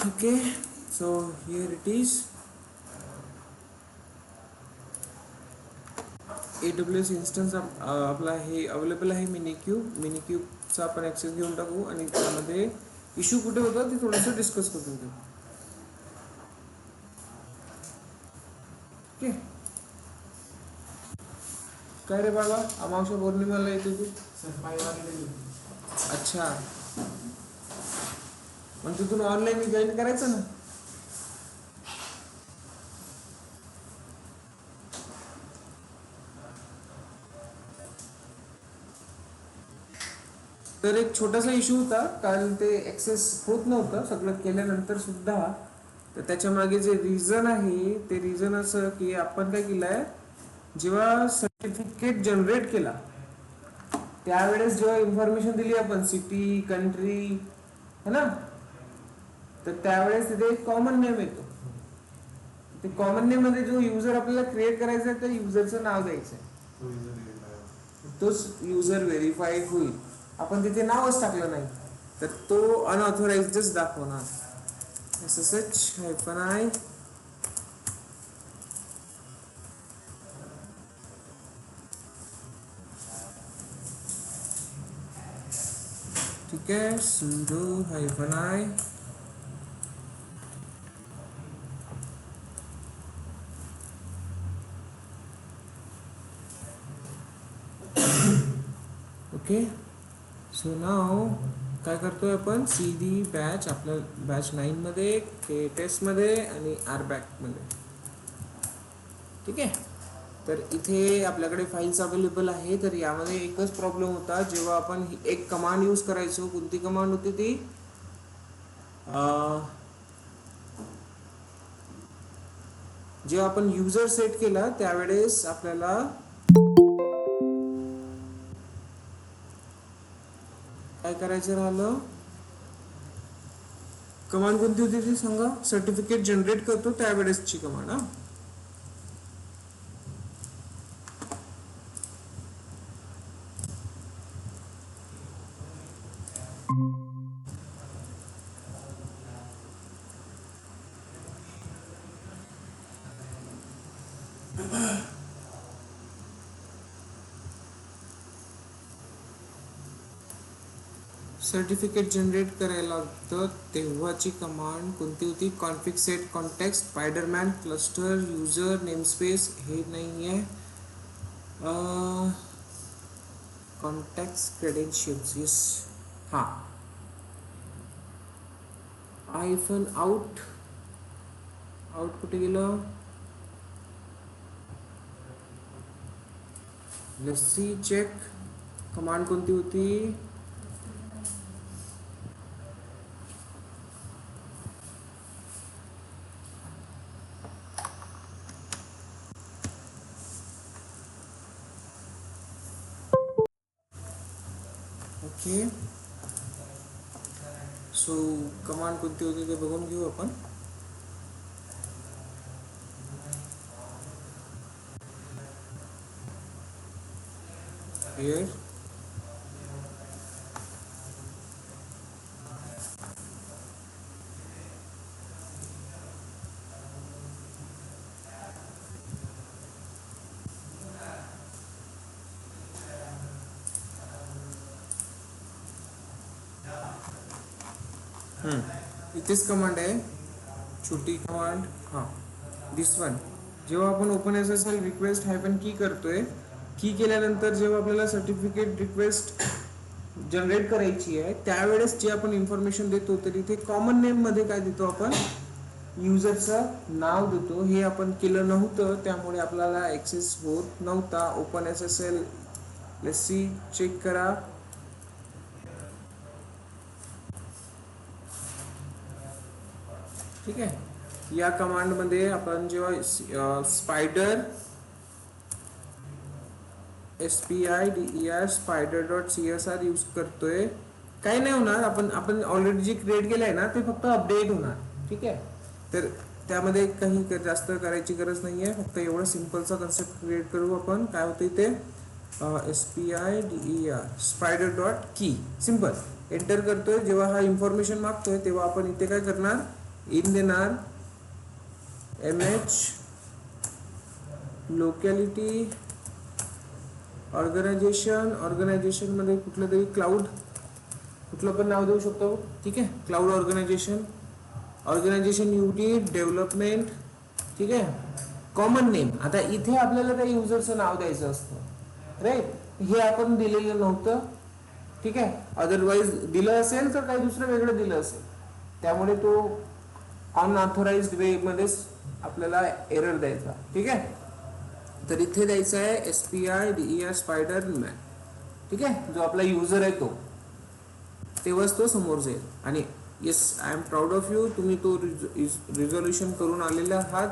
Okay, so here it is. AWS instance आपला हे available आहे मिनिक्यूबचा आपण ॲक्सेस घेऊन टाकू आणि त्यामध्ये इश्यू कुठे होता ते थोडंसं डिस्कस करून घेऊ. ओके, काय रे बाबा, अमावस्या पौर्णिमाला येतो तू? अच्छा, मग तिथून ऑनलाईन जॉईन करायचं ना. तर एक छोटासा इश्यू होता, कारण ते ॲक्सेस होत नव्हतं सगळं केल्यानंतर सुद्धा. तर त्याच्या मागे जे रिझन आहे ते रिझन असं की आपण काय केलं आहे, जेव्हा सर्टिफिकेट जनरेट केला त्यावेळेस जेव्हा इन्फॉर्मेशन दिली आपण सिटी कंट्री है ना, तर त्यावेळेस तिथे एक कॉमन नेम येतो. ते कॉमन नेम मध्ये जो युजर आपल्याला क्रिएट करायचा आहे त्या युजरचं नाव द्यायचं आहे, तोच युजर व्हेरीफाईड होईल. आपण तिथे नावच टाकलं नाही तर तो अनऑथोराइज्डच दाखवणार. SSH-I ठीक आहे, sudo -i. ओके, सो नाव काय करतोय आपण, CD बॅच आपल्या बॅच 9 मध्ये, टेस्ट मध्ये आणि RBAC मध्ये. ठीक आहे, तर इथे आपल्याकडे फाईल्स अवेलेबल आहे. तर यामध्ये एकच प्रॉब्लेम होता, जेव्हा आपण एक कमांड यूज करायचो. कोणती कमांड होती ती, जेव्हा आपण युजर सेट केला त्यावेळेस आपल्याला काय करायचं राहिलं, कमांड कोणती होती ती सांगा. सर्टिफिकेट जनरेट करतो त्यावेळेसची कमांड. सर्टिफिकेट जनरेट करायला लागतं तेव्हाची कमांड कोणती होती, config set context Spiderman cluster user namespace. हे नाही आहे, कॉन्टॅक्ट क्रेडेन्शियल्स. येस, हां, आउट कुठे गेलं, लेट्स चेक. कमांड कोणती होती, ओके. सो कमांड कोणती होती ते बघून घेऊ आपण. हिअर इथेच कमांड आहे, छोटी कमांड. हां, दिस वन. जेव्हा आपण OpenSSL रिक्वेस्ट हायफन की करतोय, की केल्यानंतर जेव्हा आपल्याला सर्टिफिकेट रिक्वेस्ट जनरेट करायची आहे त्यावेळेस जे आपण इन्फॉर्मेशन देतो, तर इथे कॉमन नेम मध्ये काय देतो आपण, युजरचं नाव देतो. हे आपण केलं नव्हतं त्यामुळे आपल्याला ॲक्सेस होत नव्हता. OpenSSL लेट्स सी चेक करा. ठीक आहे, या कमांडमध्ये आपण जेव्हा स्पायडर SPIDER spider.csr यूज करतोय, काही नाही होणार. आपण ऑलरेडी जे क्रिएट केलंय ना ते फक्त अपडेट होणार. ठीक आहे, तर त्यामध्ये काही जास्त करायची गरज नाही आहे, फक्त एवढं सिम्पलचा कन्सेप्ट क्रिएट करू आपण. काय होतं इथे, SPIDER spider.key सिम्पल एंटर करतोय. जेव्हा हा इन्फॉर्मेशन मागतोय तेव्हा आपण इथे काय करणार, इन देणार, MH लोकॅलिटी, ऑर्गनायझेशन मध्ये कुठलं तरी क्लाउड, कुठलं पण नाव देऊ शकतो, ठीक आहे. क्लाउड ऑर्गनायझेशन युनिट डेव्हलपमेंट, ठीक आहे. कॉमन नेम, आता इथे आपल्याला त्या युजरचं नाव द्यायचं असतं, राईट. हे आपण दिलेलं नव्हतं, ठीक आहे. अदरवाईज दिलं असेल तर काही दुसरं वेगळं दिलं असेल, त्यामुळे तो अनऑथोराइज्ड वे मध्येच आपल्याला एरर द्यायचा, ठीक आहे. तर इथे द्यायचं आहे SPIDER स्पायडरमॅन, ठीक आहे. जो आपला युजर आहे तो, तेव्हाच तो समोर जाईल. आणि yes, I am proud of you, तुम्ही तो रिझोल्युशन करून आलेले आहात.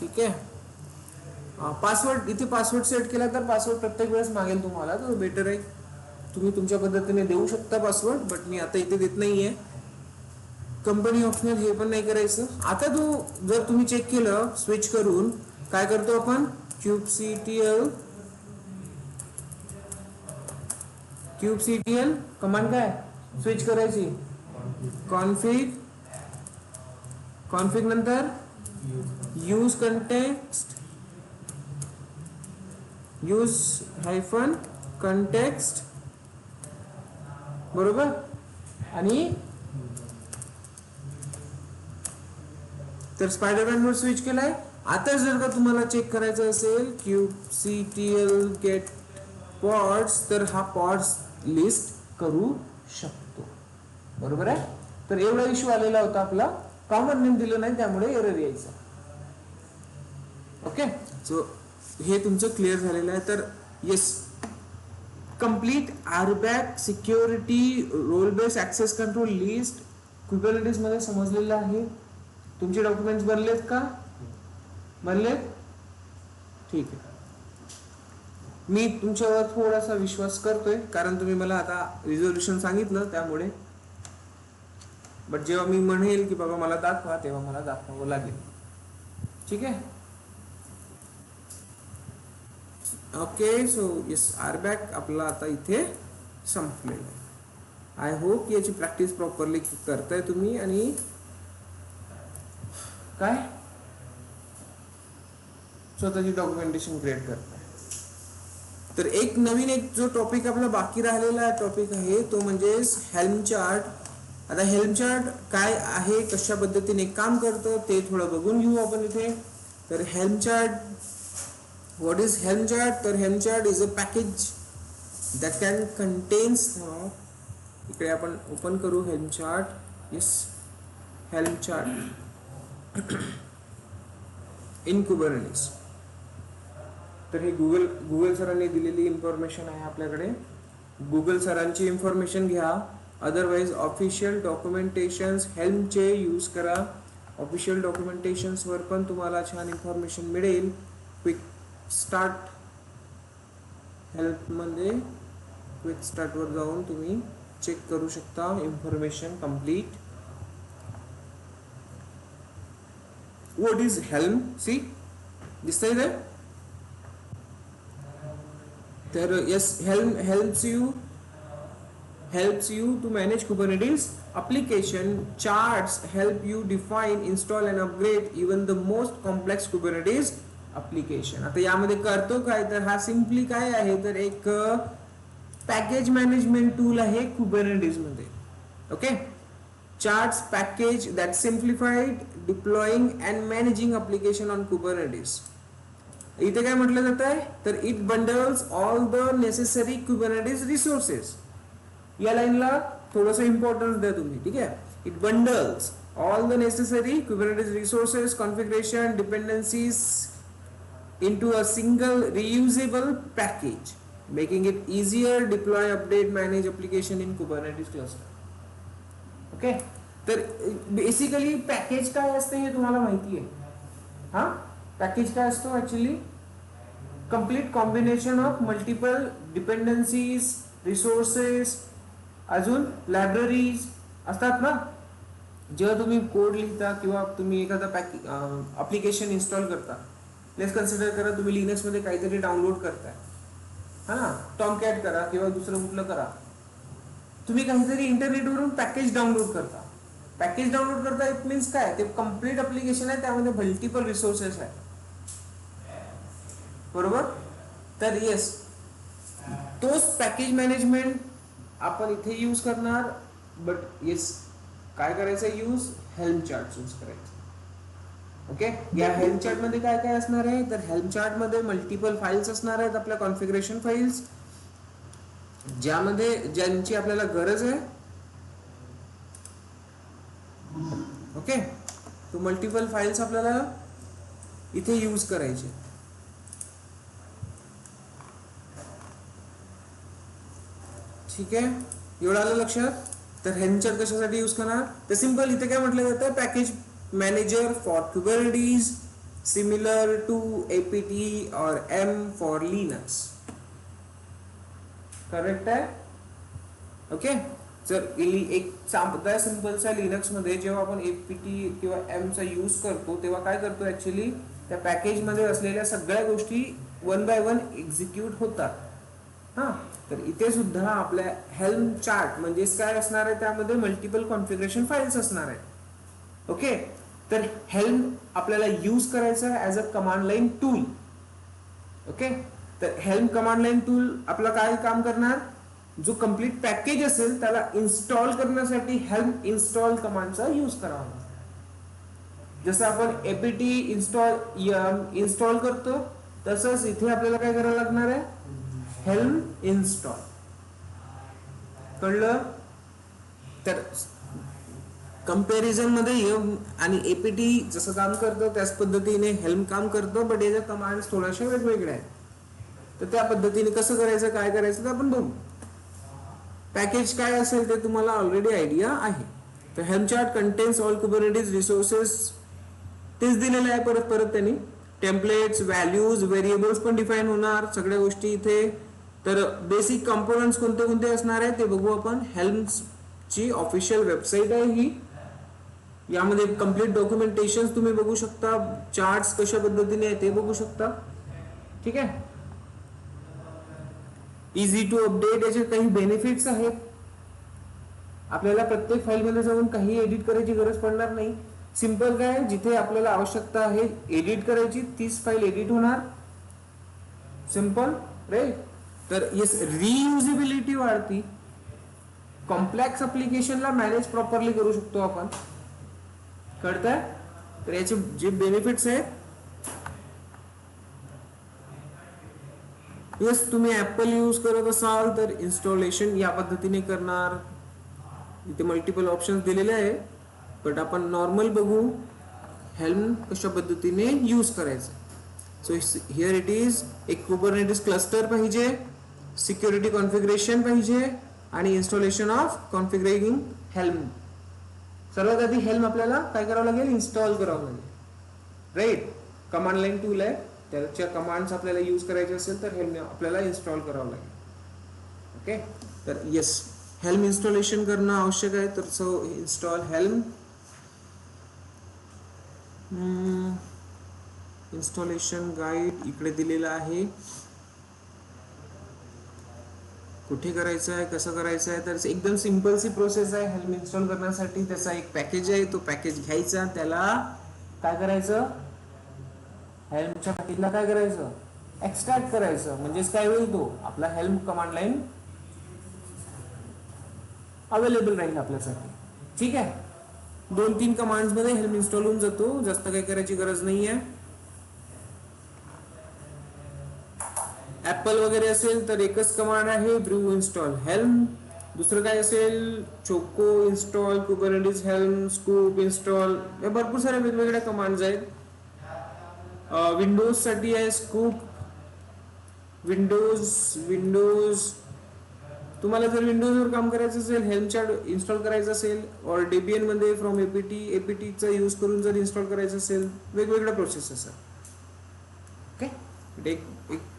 ठीक आहे. पासवर्ड, इथे पासवर्ड सेट केला तर पासवर्ड प्रत्येक वेळेस मागेल तुम्हाला, तर बेटर आहे तुम्ही तुमच्या पद्धतीने देऊ शकता पासवर्ड, बट मी आता इथे देत नाहीये. कंपनी ऑप्शनल हे पण नाही करायचं. आता जर तुम्ही चेक केलं स्विच करून, काय करतो आपण, kubectl कमांड काय स्विच करायची, कॉन्फिग नंतर यूज कंटेक्स्ट, बरोबर. आणि तर स्पायडरमॅन वर स्विच केलाय. आता जर का तुम्हाला चेक करायचं असेल kubectl गेट पॉड्स, तर हा पॉड्स लिस्ट करू शकतो, बरोबर आहे. तर एवढा इश्यू आलेला होता आपला, कॉमन नेम दिलं नाही त्यामुळे एरर यायचा. ओके, सो हे तुमचं क्लिअर झालेलं आहे. तर yes, complete RBAC security role base access control list Kubernetes मध्ये समजलेलं आहे. तुमचे डॉक्युमेंट्स बनलेत का? बनलेत, ठीक आहे. मी तुमच्यावर थोडासा विश्वास करतोय, कारण तुम्ही मला आता रिझोल्युशन सांगितलं त्यामुळे. बट जेव्हा मी म्हणेल की बाबा मला दाखवा, तेव्हा मला दाखवावं लागेल, ठीक आहे. ओके, सो येस, RBAC आपला आता इथे संपलेलं आहे. आय होप याची प्रॅक्टिस प्रॉपरली करताय तुम्ही आणि काय स्वतःची डॉक्युमेंटेशन क्रिएट करताय. तर एक नवीन जो टॉपिक आपला बाकी राहिलेला टॉपिक आहे तो म्हणजे हेल्म चार्ट. आता हेल्म चार्ट काय आहे, कशा पद्धतीने काम करतं ते थोडं बघून घेऊ आपण इथे. तर Helm chart, what is Helm chart? तर Helm chart is a package that can contains, इकडे आपण ओपन करू Helm chart. Yes, Helm chart in Kubernetes. तर हे गुगल सरांनी दिलेली इन्फॉर्मेशन आहे आपल्याकडे. गुगल सरांची इन्फॉर्मेशन घ्या, अदरवाईज ऑफिशियल डॉक्युमेंटेशन्स हेल्मचे यूज करा. ऑफिशियल डॉक्युमेंटेशन्सवर पण तुम्हाला छान इन्फॉर्मेशन मिळेल. क्विक स्टार्ट हेल्पमध्ये क्विक स्टार्टवर जाऊन तुम्ही चेक करू शकता information complete. What is Helm? See, दिसतंय ते. तर yes, helm helps you to manage Kubernetes application. Charts help you define, install and upgrade even the most complex Kubernetes application. आता यामध्ये करतो काय, तर हा सिम्पली काय आहे, तर एक पॅकेज मॅनेजमेंट टूल आहे Kubernetes मध्ये. Okay, charts package that simplified deploying and managing application on Kubernetes. इथे काय म्हटलं जात आहे, तर it bundles all the necessary Kubernetes resources. या लाईनला थोडंसं इम्पॉर्टन्स द्या तुम्ही, ठीक आहे. It bundles all the necessary Kubernetes resources, configuration, dependencies into a single reusable package, making it easier deploy, update, manage application in Kubernetes cluster. Okay, तर basically package काय असते हे तुम्हाला माहिती आहे. हा पॅकेज काय असतो actually, complete combination of multiple dependencies, resources, अजून लायब्ररीज असतात ना. जेव्हा तुम्ही कोड लिहिता किंवा तुम्ही एखादा ऍप्लिकेशन इन्स्टॉल करता, लेट्स कन्सिडर करा तुम्ही लिनक्स मध्ये काहीतरी डाउनलोड करताय. हा ना, टॉमकॅट करा किंवा दुसरं कुठलं करा, तुम्ही काहीतरी इंटरनेटवरून पॅकेज डाउनलोड करता. पॅकेज डाउनलोड करता इट मीन्स काय, ते कम्प्लीट अप्लिकेशन आहे, त्यामध्ये मल्टिपल रिसोर्सेस आहे, बरोबर. तर येस, तोच पॅकेज मॅनेजमेंट आपण इथे यूज करणार. बट येस, काय करायचं यूज, हेल्म चार्ट यूज करायचं. ओके, या हेल्म चार्ट मध्ये काय काय असणार आहे, तर हेल्म चार्ट मध्ये मल्टिपल फाईल्स असणार आहेत, आपल्या कॉन्फिगरेशन फाईल्स, ज्यामध्ये ज्यांची आपल्याला गरज आहे. ओके, तो मल्टिपल फाईल्स आपल्याला इथे यूज करायचे. ठीक आहे, एवढं आलं लक्षात. तर हेल्म चार्ट कशासाठी यूज करणार, तर सिंपल इथे काय म्हटलं जातं, package manager for Kubernetes similar to APT or yum for Linux. Correct आहे. ओके, जर एक साधा सिंपलचा लिनक्स मध्ये जेव्हा आपण एपीटी किंवा एम चा यूज करतो, तेव्हा काय करतो, ऍक्च्युली त्या पॅकेज मध्ये असलेल्या सगळ्या गोष्टी वन बाय वन एक्झिक्यूट होतात. हा, तर इथे सुद्धा आपल्या हेल्म चार्ट म्हणजे काय असणार आहे, त्यामध्ये मल्टिपल कॉन्फिगरेशन फाईल्स असणार आहेत. ओके, तर हेल्म आपल्याला यूज करायचं आहे as a command line tool. Okay, तर हेल्म कमांड लाईन टूल आपलं काय काम करणार, जो कम्प्लीट पॅकेज असेल त्याला इन्स्टॉल करण्यासाठी हेल्म इन्स्टॉल कमांडचा यूज करावा. जसं आपण एपीटी इन्स्टॉल करतो, तसंच इथे आपल्याला काय करायला लागणार आहे, हेल्म इन्स्टॉल. कळलं. तर कंपॅरिझन मध्ये एम आणि एपीटी जसं काम करतं त्याच पद्धतीने हेल्म काम करतं, बट याच्या कमांड्स थोड्याशा वेगवेगळ्या आहेत. तर त्या पद्धतीने कसं करायचं, काय करायचं, तर आपण बघू. पॅकेज काय असेल ते तुम्हाला ऑलरेडी आयडिया आहे. तर Helm chart contains all Kubernetes resources, तेच दिलेलं आहे परत परत त्यांनी. टेम्पलेट्स, व्हॅल्यूज, व्हेरिएबल्स पण डिफाईन होणार, सगळ्या गोष्टी इथे. तर बेसिक कंपोनंट्स कोणते कोणते असणार आहे ते बघू आपण. हेल्मची ऑफिशियल वेबसाईट आहे ही, यामध्ये कम्प्लीट डॉक्युमेंटेशन तुम्ही बघू शकता, चार्ट्स कशा पद्धतीने आहे ते बघू शकता. ठीक आहे, इझी टू अपडेट, याचे काही बेनिफिट्स आहेत. आपल्याला प्रत्येक फाईलमध्ये जाऊन काही एडिट करायची गरज पडणार नाही. सिंपल काय, जिथे आपल्याला आवश्यकता आहे एडिट करायची, तीच फाईल एडिट होणार. Simple right. तर येस, रियुजेबिलिटी वाढती, कॉम्प्लेक्स अप्लिकेशनला मॅनेज प्रॉपरली करू शकतो आपण. कळतंय. तर याचे जे बेनिफिट्स आहेत, येस, तुम्ही ऍपल यूज करत असाल तर इन्स्टॉलेशन या पद्धतीने करणार. इथे मल्टिपल ऑप्शन्स दिलेले आहे, बट आपण नॉर्मल बघू हेल्म कशा पद्धतीने यूज करायचं. सो हिअर इट इज, एक कुबरनेटिस क्लस्टर पाहिजे, सिक्युरिटी कॉन्फिगरेशन पाहिजे आणि इन्स्टॉलेशन ऑफ कॉन्फिगरिंग हेल्म. सर्वात आधी हेल्म आपल्याला काय करावं लागेल, इन्स्टॉल करावं लागेल. राईट, कमांड लाईन टूल आहे, त्याच्या कमांड्स आपल्याला यूज करायचे असेल तर हेल्म आपल्याला इन्स्टॉल करावं लागेल. ओके, तर येस, हेल्म इन्स्टॉलेशन करणं आवश्यक आहे. तर so install helm. Installation guide इकडे दिलेलं आहे, कुठे करायचं आहे, कसं करायचं आहे. तर एकदम सिंपलची प्रोसेस आहे हेल्म इन्स्टॉल करण्यासाठी. त्याचा एक पॅकेज आहे, तो पॅकेज घ्यायचा, त्याला काय करायचं, हेल्मच्या पॅकेजला काय करायचं, एक्सट्रॅक्ट करायचं. म्हणजेच काय होईल, तो आपला हेल्म कमांड लाईन अवेलेबल राहील आपल्यासाठी. ठीक आहे, 2-3 कमांड्स मध्ये हेल्म इन्स्टॉल होऊन जातो, जास्त काही करायची गरज नाही आहे. ऍपल वगैरे असेल तर एकच कमांड आहे, ब्रू इन्स्टॉल हेल्म. दुसरं काय असेल, choco install Kubernetes helm, scoop install, या भरपूर साऱ्या वेगवेगळ्या कमांड्स आहेत. विंडोज साठी आहे स्कूप. विंडोज तुम्हाला जर विंडोजवर काम करायचं असेल, हेल्म चार्ट इन्स्टॉल करायचं असेल, और डेबियन मध्ये फ्रॉम एपीटीचा यूज करून जर इन्स्टॉल करायचं असेल, वेगवेगळ्या प्रोसेस असतात. ओके,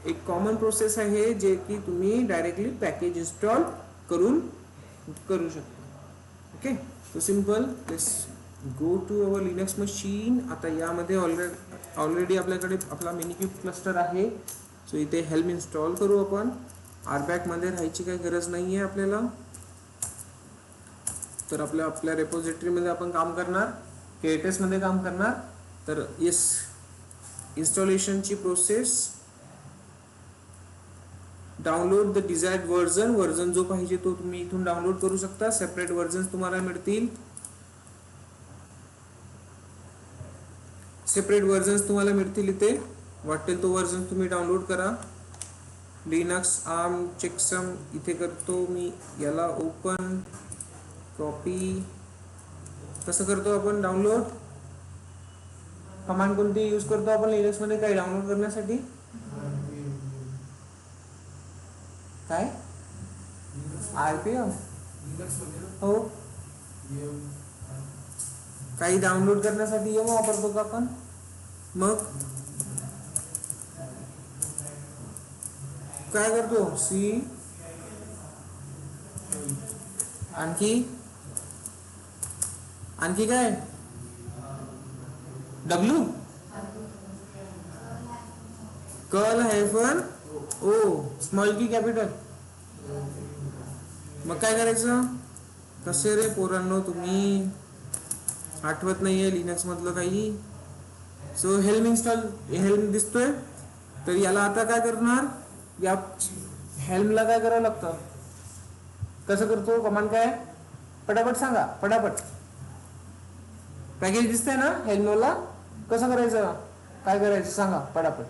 एक कॉमन प्रोसेस आहे जे की तुम्ही डायरेक्टली पॅकेज इन्स्टॉल करू शकता. ओके, तो simple. Let's go to our Linux machine. आता यामध्ये ऑलरेडी आपल्याकडे आपला मिनिक्यूब क्लस्टर आहे. सो इथे हेल्म इन्स्टॉल करू आपण. RBAC मध्ये राहायची काही गरज नाही आहे आपल्याला. तर आपल्या रेपॉझिटरीमध्ये आपण काम करणार, KTS मध्ये काम करणार. तर येस, इन्स्टॉलेशनची process, download the desired version जो पाहिजे तो तुम्ही इथून डाउनलोड करू शकता. सेपरेट वर्जन तुम्हाला मिळतील, इथे वाटेल तो वर्जन तुम्ही डाउनलोड करा. लिनक्स आर्म चेकसम इथे करतो मी, याला ओपन, कॉपी. कसं करतो आपण डाउनलोड? कमांड कोणती यूज करतो आपण लिनक्स मध्ये काही डाउनलोड करण्यासाठी? काय? RPM. हो, काही डाउनलोड करण्यासाठी यम वापरतो का आपण? मग काय करतो? C, आणखी काय? W, curl hyphen O, small की कॅपिटल. मग काय करायचं? कसे रे पोरांनो तुम्ही, आठवत नाहीये लिनक्स मधलं काही? सो हेल्म दिसतोय. तर याला आता काय करणार? या हेल्मला काय करावं लागतं? कसं करतो? कमांड काय? पटापट सांगा, पटापट. पॅकेज दिसतंय ना हेल्मला? कसं करायचं? काय करायचं सांगा पटापट.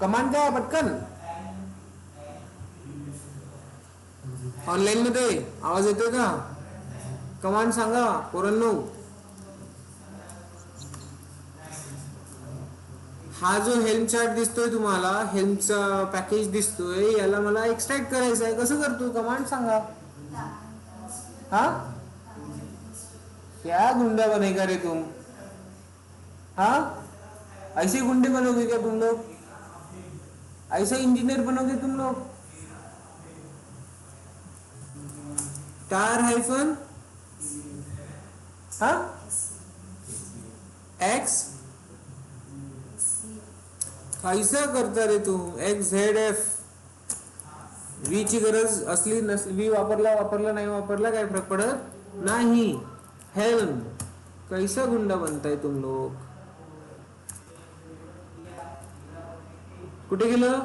कमांड काय पटकन? ऑनलाईन मध्ये आवाज येतोय का? कमांड सांगा पोरांनो. हा जो हेल्म चार्ट दिसतोय तुम्हाला, हेल्मचा पॅकेज दिसतोय, याला मला एक्सट्रॅक्ट करायचं आहे. कसं करतो? कमांड सांगा. हा, क्या गुंडा बनेगा रे तुम? हाँ, ऐसे गुंडे बनोगे क्या तुम लोग? ऐसे इंजीनियर बनोगे तुम लोग? टार हाइफन हाँ एक्स, कैसा करता रे तू? XZF. V ची गरज असली नसली, V वापरला नाही वापरला काय फरक पडत नाही. हेल्म, कैसा गुंडा बनताय तुम लोग? कुठे गेलं?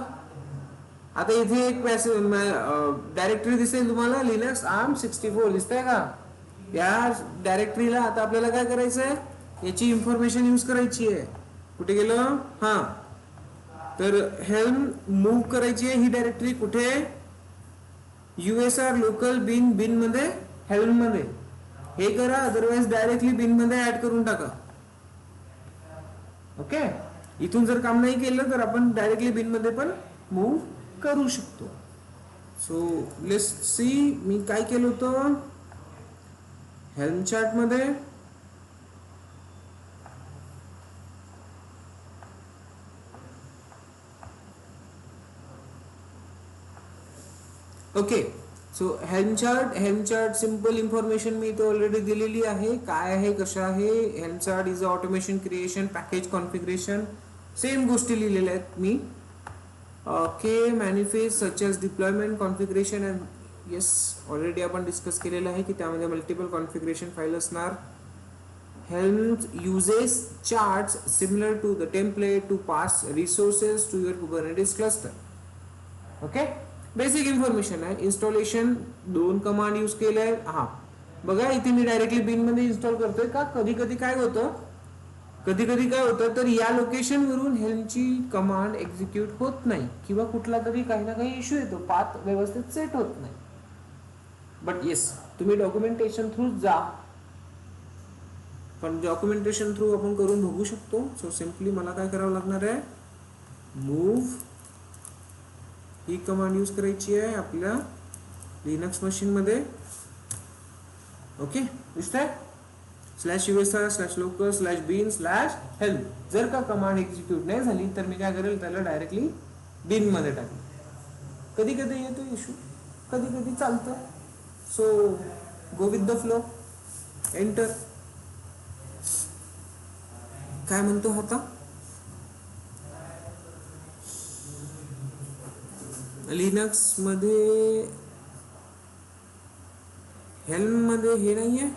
आता इथे एक डायरेक्टरी दिसेल तुम्हाला, लिनक्स आर्म 64 दिसतंय का? या डायरेक्टरीला आता आपल्याला काय करायचंय? याची इन्फॉर्मेशन यूज करायची आहे. कुठे गेलं? हा, तर हेल्म मूव्ह करायची आहे. ही डायरेक्टरी कुठे? USR लोकल बिन मध्ये, हेल्म मध्ये. हे करा, अदरवाइज डायरेक्टली बिन मध्ये ऍड करून टाका. ओके, इथून जर काम नाही केलं तर आपण डायरेक्टली बिन मध्ये पण मूव्ह करू शकतो. सो लेट्स सी, मी काय केलं होतं हेल्म चार्ट मध्ये. Okay, so Helm chart simple information मी इथे ऑलरेडी दिलेली आहे. काय आहे, कशा आहे? Helm chart is a automation creation package configuration. Same गोष्टी लिहिलेल्या आहेत मी. Okay, manifest such as deployment configuration and yes, already आपण डिस्कस केलेलं आहे की त्यामध्ये मल्टिपल कॉन्फिगरेशन फाईल असणार. Helm uses charts similar to the template to pass resources to your Kubernetes cluster. Okay, basic information आहे. इन्स्टॉलेशन 2 कमांड यूज केले आहेत. हा बघा, इथे मी डायरेक्टली बिन मध्ये इन्स्टॉल करतोय का? कधी कधी काय होतं तर या लोकेशन वरून हेल्मची कमांड एक्झिक्यूट होत नाही, किंवा कुठला तरी काही ना काही इश्यू येतो, पाथ व्यवस्थित सेट होत नाही. बट येस, तुम्ही डॉक्युमेंटेशन थ्रू जा, पण डॉक्युमेंटेशन थ्रू आपण करून बघू शकतो. सो सिम्पली मला काय करावं लागणार आहे? मूव्ह ही कमांड यूज करायची आहे आपल्या लिनक्स मशीन मध्ये. ओके, दिसतंय? /usr/local/bin/helm. जर का कमांड एक्झिक्यूट नाही झाली तर मी काय करेल, त्याला डायरेक्टली बिन मध्ये टाकेल. कधी कधी येतो इश्यू, कधी कधी चालतं. So go with the flow. Enter. काय म्हणतो आता? लिनक्स मध्ये हेल्म मध्ये हे नाहीये.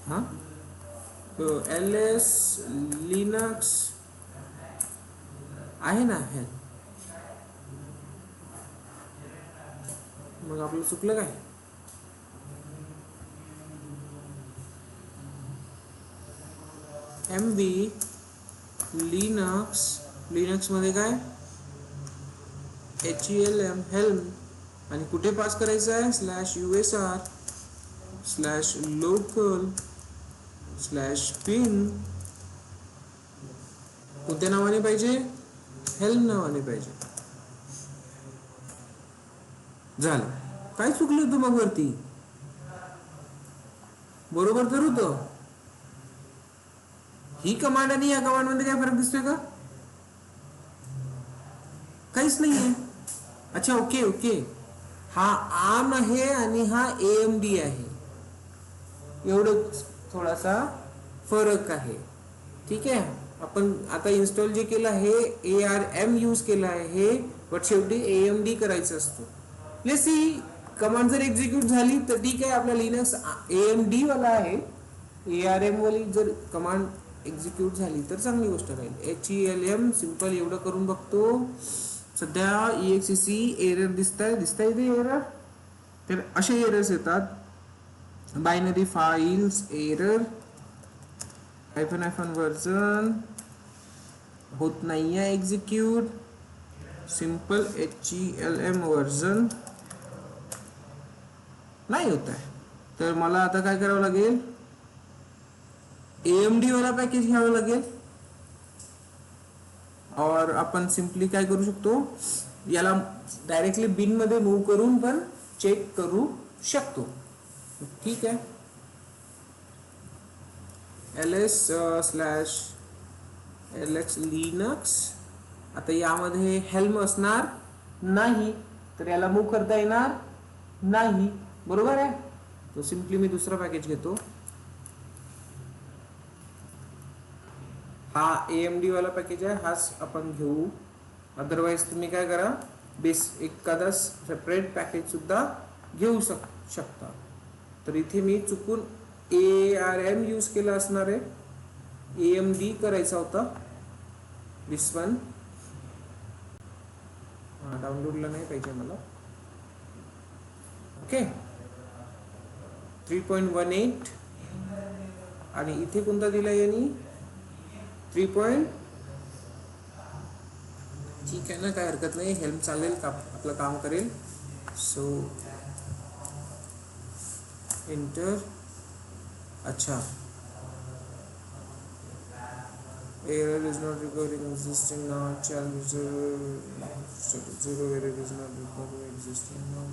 हा ls लिनक्स आहे ना हेल्म. मग आपलं चुकलं काय? mv लिनक्स, लिनक्स मध्ये काय helm हेल्म, आणि कुठे पास करायचं आहे /usr/local/bin. कोणत्या नावाने पाहिजे? हेल्म नावाने पाहिजे. झालं. काय चुकलं होतं मग वरती? बरोबर तर होतं. ही कमांड आणि या कमांड मध्ये काय फरक दिसतोय का? काहीच नाहीये. अच्छा, ओके ओके. हा आर्म आहे आणि हा AMD आहे, एवढंच थोडासा फरक आहे. ठीक आहे. आपण आता इन्स्टॉल जे केलं आहे ARM यूज केलं आहे, बट शेवटी AMD करायचं असतं. लेट्स सी, कमांड जर एक्झिक्यूट झाली तर ठीक आहे, आपला लिनक्स AMD वाला आहे. ARM वाली जर कमांड एक्झिक्यूट झाली तर चांगली गोष्ट राहील. HELM सिंपल एवढं करून बघतो. सध्या EXEC एरर दिसतंय ते एरर. तर असे एरर्स येतात: बायनरी फाइल्स एरर, -, वर्जन होत नाही आहे एक्झिक्यूट, सिंपल HELM वर्जन नाही होत आहे. तर मला आता काय करावं लागेल? AMD वाला पॅकेज घ्यावं लागेल. और आपण सिंपली काय करू शकतो, याला डायरेक्टली बिन मध्ये मूव्ह करून पण चेक करू शकतो. ठीक आहे. ls/lx Linux. आता यामध्ये हेल्म असणार नाही, तर याला मूव्ह करता येणार नाही. बरोबर आहे. तो सिंपली मी दुसरा पॅकेज घेतो. हा AMD वाला पॅकेज आहे, हाच आपण घेऊ. अदरवाईज तुम्ही काय करा, एखादा सेपरेट पॅकेज सुद्धा घेऊ शकता. तर इथे मी चुकून ARM यूज केला असणार आहे, AMD करायचा होता. दिस वन डाउनलोडला नाही पाहिजे मला. ओके, 3.18 आणि इथे कोणता दिला यांनी? 3. ठीक आहे ना, काय हरकत नाही. हेल्म चालेल, आपलं काम करेल. So enter. अच्छा, error is not recording existing now, challenge 0 error is not recording existing now.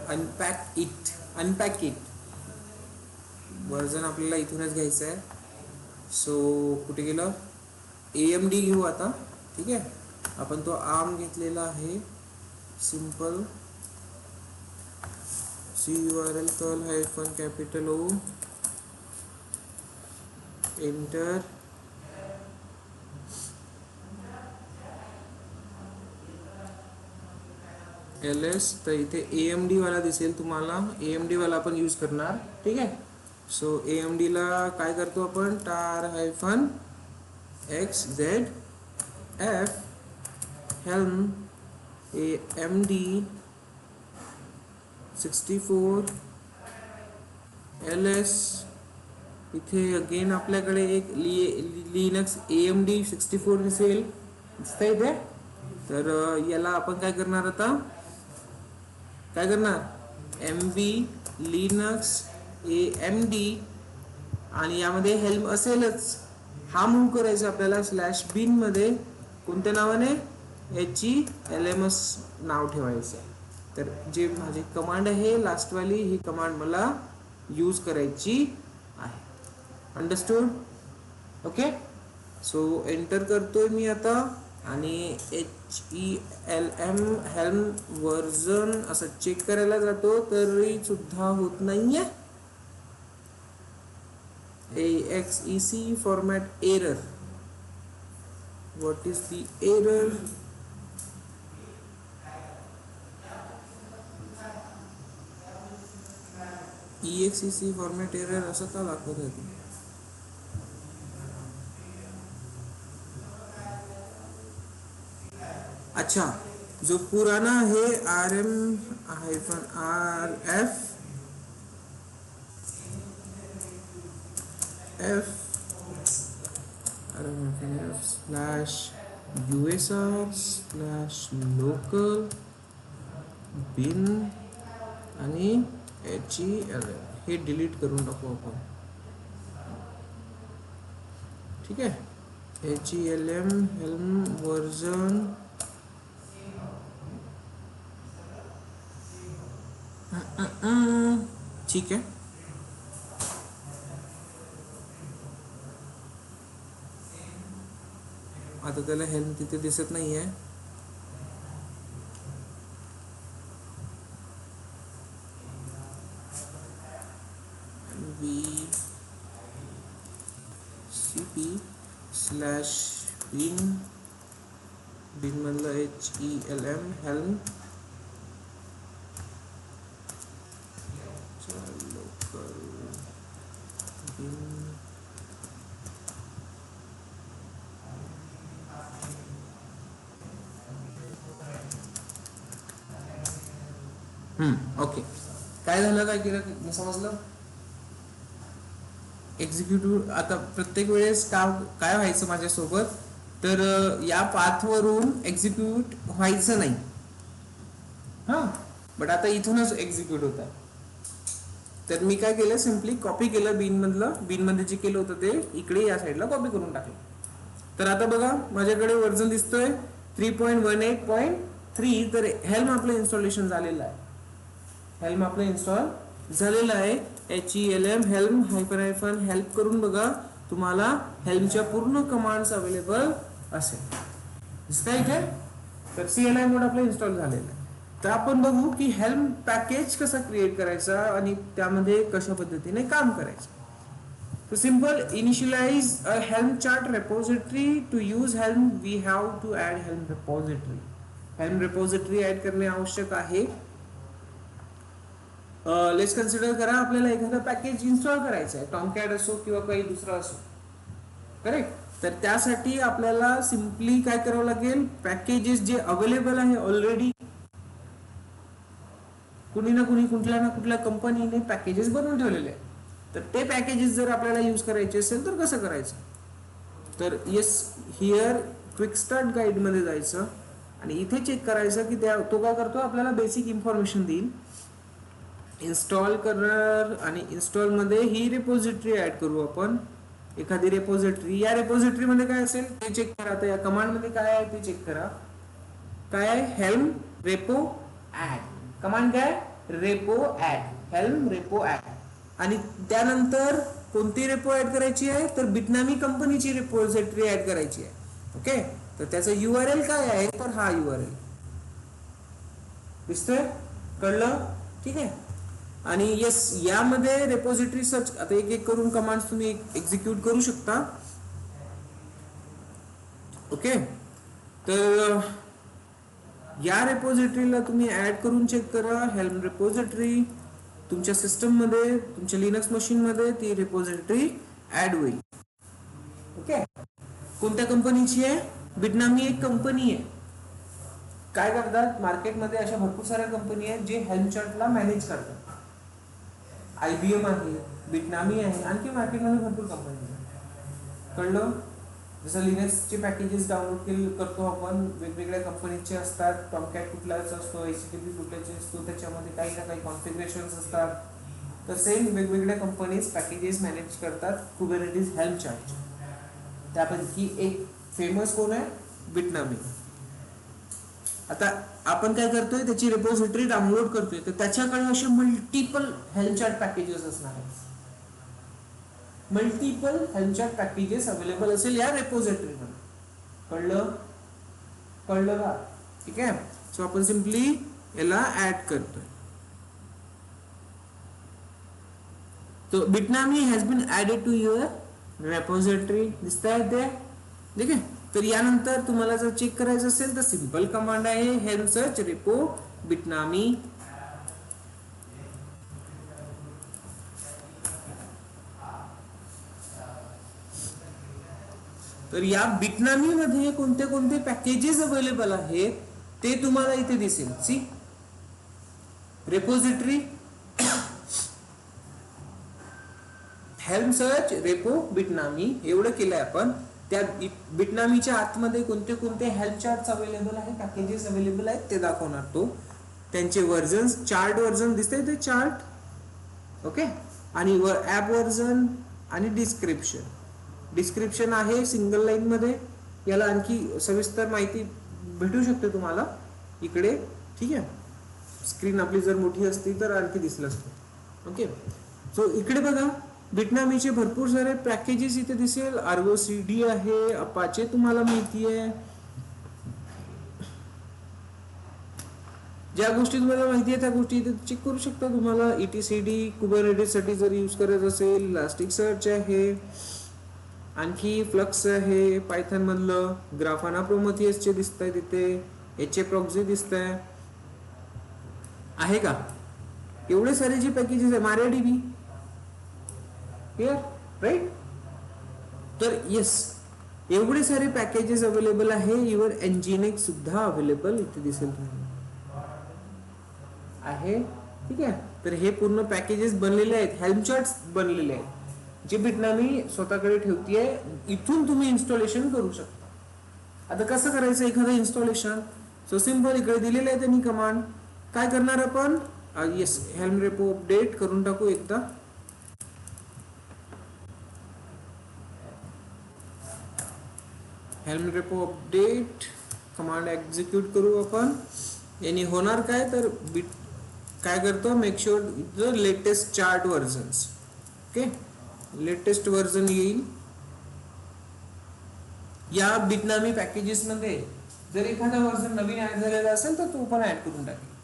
Unpack it version आपल्याला इथूनच घ्यायचं आहे. सो कुठे गेलं? AMD घेऊ आता. ठीक आहे, आपण तो ARM घेतलेला आहे. Simple curl -O enter. ls. तर इथे AMD वाला दिसेल तुम्हाला, AMD वाला आपण यूज करणार. ठीक आहे. सो AMD ला काय करतो आपण? -xzf helm AMD 64 ls. इथे अगेन आपल्याकडे एक लिनक्स AMD 64 दिसतंय इथे. तर याला आपण काय करणार आता? काय करणार? MV लिनक्स AMD आणि यामध्ये हेल्म असेलच, हा मूव्ह करायचा आपल्याला /bin मध्ये. कोणत्या नावाने? HELMS नाव ठेवायचं. तर जे माझी कमांड आहे लास्टवाली, ही कमांड मला यूज करायची आहे. अंडरस्टूड? ओके. सो एंटर करतोय मी आता आणि HELM वर्जन असं चेक करायला जातो, तरी सुद्धा होत नाहीये. AXEC format error. What is the error? EXEC format error असं का दाखवत आहे? अच्छा, जो पुराना है RM-RF /USR/local bin आणि HELM हे डिलीट करून टाकू आपण. ठीक आहे, HELM वर्जन ठीक आहे. आता त्याला हेल्म तिथे दिसत नाहीये. bin मधलं HELM helm local bin okay. काय झालं, काय केलं मी समजलं. एक्झिक्युटिव्ह आता प्रत्येक वेळेस काय व्हायचं माझ्यासोबत, तर या पाथवरून एक्झिक्यूट व्हायचं नाही. बट आता इथूनच एक्झिक्यूट होत आहे. तर मी काय केलं, सिम्पली कॉपी केलं बिन मध्ये जे केलं होतं ते इकडे या साईडला कॉपी करून टाकलं. तर आता बघा माझ्याकडे वर्जन दिसतोय 3.18.3. तर हेल्म आपलं इन्स्टॉलेशन झालेलं आहे. HELM हेल्म -, हेल्प करून बघा, तुम्हाला हेल्मच्या पूर्ण कमांड्स अवेलेबल असेल. दिसतंय इथे. तर CLI मोड आपलं इन्स्टॉल झालेलं आहे. तर आपण बघू की हेल्म पॅकेज कसा क्रिएट करायचा आणि त्यामध्ये कशा पद्धतीने काम करायचं. तर simple, initialize a Helm chart repository. To use Helm we have to add Helm repository. Helm repository add करणे आवश्यक आहे. लेट्स कन्सिडर करा आपल्याला एखादा पॅकेज इन्स्टॉल करायचं आहे, टॉमकॅट असो किंवा काही दुसरा असो. करेक्ट. तर त्यासाठी आपल्याला सिम्पली काय करावं लागेल, पॅकेजेस जे अवेलेबल आहे ऑलरेडी, कुणी ना कुठल्या कंपनीने पॅकेजेस बनवून ठेवलेले आहेत. तर ते पॅकेजेस जर आपल्याला यूज करायचे असेल तर कसं करायचं. तर yes, here quick start guide मध्ये जायचं आणि इथे चेक करायचं की तो काय करतो, आपल्याला बेसिक इन्फॉर्मेशन देईल. इन्स्टॉल करणार आणि इन्स्टॉल मध्ये ही रेपोजिटरी ऍड करू आपण, एखादी रेपोजिटरी. या रेपोजिटरी मध्ये काय असेल ते चेक करा. आता या कमांड मध्ये काय आहे ते चेक करा. काय आहे, हेल्म रेपो ऍड. कमांड काय, repo add, Helm repo add. आणि त्यानंतर कोणती रेपो ऍड करायची आहे, तर बिटनामी कंपनीची रेपोजिटरी ऍड करायची आहे. ओके. तर त्याचा URL काय आहे, तर हा URL दिसतोय, कळलं. ठीक आहे. आणि येस, यामध्ये रेपोजिटरी सर्च, आता एक एक करून कमांड्स तुम्ही एक्झिक्यूट करू शकता. ओके. तर या रेपोजिटरीला तुम्ही ऍड करून चेक करा. हेल्म रेपोजिटरी तुमच्या सिस्टम मध्ये, तुमच्या लिनक्स मशीन मध्ये ती रेपोजिटरी ऍड होईल. ओके. कोणत्या कंपनीची आहे, बिटनामी एक कंपनी आहे. काय करतात, मार्केटमध्ये अशा भरपूर साऱ्या कंपनी आहेत जे हेल्म चार्टला मॅनेज करतात. IBM आहे, बिटनामी आहे, आणखी मार्केटमध्ये भरपूर कंपनी आहेत. कळलं. जसं लिनक्सचे पॅकेजेस डाउनलोड करतो आपण, वेगवेगळ्या कंपनीचे असतात. टॉमकॅट कुठलाचा असतो, HTTP कुठल्याचे असतो, त्याच्यामध्ये काही ना काही कॉन्फिगरेशन्स असतात. तर सेम वेगवेगळ्या कंपनीज पॅकेजेस मॅनेज करतात कुबरनेटिस हेल्म चार्ट. त्यापैकी एक फेमस कोण आहे, बिटनामी. आता आपण काय करतोय, त्याची रेपोजिटरी डाउनलोड करतोय, तर त्याच्याकडे असे मल्टिपल हेल्म चार्ट पॅकेजेस असणार आहेत. Multiple helm chart packages available असेल या रेपोजिटरी मध्ये. कळलं का. ठीक आहे. सो आपण सिम्पली याला ऍड करतोय. तो Bitnami has been added to your repository. दिसतंय ते? ठीक आहे. तर यानंतर तुम्हाला जर चेक करायचं असेल तर सिंपल कमांड आहे हेल्म सर्च रेपो बिटनामी. तर या बिटनामी मध्ये कोणते कोणते पॅकेजेस अवेलेबल आहेत ते तुम्हाला इथे दिसेल. See repository, Helm search, repo, Bitnami एवढं केलंय आपण. त्या बिटनामीच्या आतमध्ये कोणते कोणते हेल्प चार्ट्स अवेलेबल आहेत, पॅकेजेस अवेलेबल आहेत ते दाखवणार तो. त्यांचे वर्जन, चार्ट वर्जन दिसतंय ते चार्ट. ओके. आणि ऍप वर्जन आणि डिस्क्रिप्शन आहे सिंगल लाईन मध्ये. याला आणखी सविस्तर माहिती भेटू शकते तुम्हाला इकडे. ठीक आहे. स्क्रीन आपली जर मोठी असती तर आणखी दिसलं असतं. ओके. सो इकडे बघा बिटनामीचे भरपूर सारे पॅकेजेस इथे दिसेल. आर्गो CD आहे, अपाचे तुम्हाला माहिती आहे. ज्या गोष्टी तुम्हाला माहिती आहे त्या गोष्टी इथे चेक करू शकता. तुम्हाला ETCD कुबरनेटिस साठी जर यूज करायचं असेल, इलास्टिक सर्च आहे, आणखी फ्लक्स आहे पायथन मधलं, ग्राफाना प्रोमेथियसचे दिसत आहे तिथे, HA प्रॉक्सी दिसत आहे का. एवढे सारे जे पॅकेजेस आहे, MariaDB राईट. तर येस एवढे सारे पॅकेजेस अवेलेबल आहे. इव्हन Nginx सुद्धा अवेलेबल इथे दिसेल तुम्हाला आहे. ठीक आहे. तर हे पूर्ण पॅकेजेस बनलेले आहेत, हेल्म चार्ट्स बनलेले आहेत जे बिटनामी स्वतःकडे ठेवतीये. इथून तुम्ही इन्स्टॉलेशन करू शकता. आता कसं करायचं एखादं इन्स्टॉलेशन? सो सिंपल इकडे दिलेलं आहे त्यांनी कमांड. काय करणार आपण? येस हेल्म रेपो अपडेट करून टाकू एकदा. Helm repo update command execute करू आपण. याने होणार काय तर काय करतो, make sure the latest chart versions. Okay. Latest version येईल. या बिटनामी पॅकेजेस मध्ये जर एखादा वर्जन नवीन ऍड झालेला असेल तर तो पण ऍड करून टाकेल.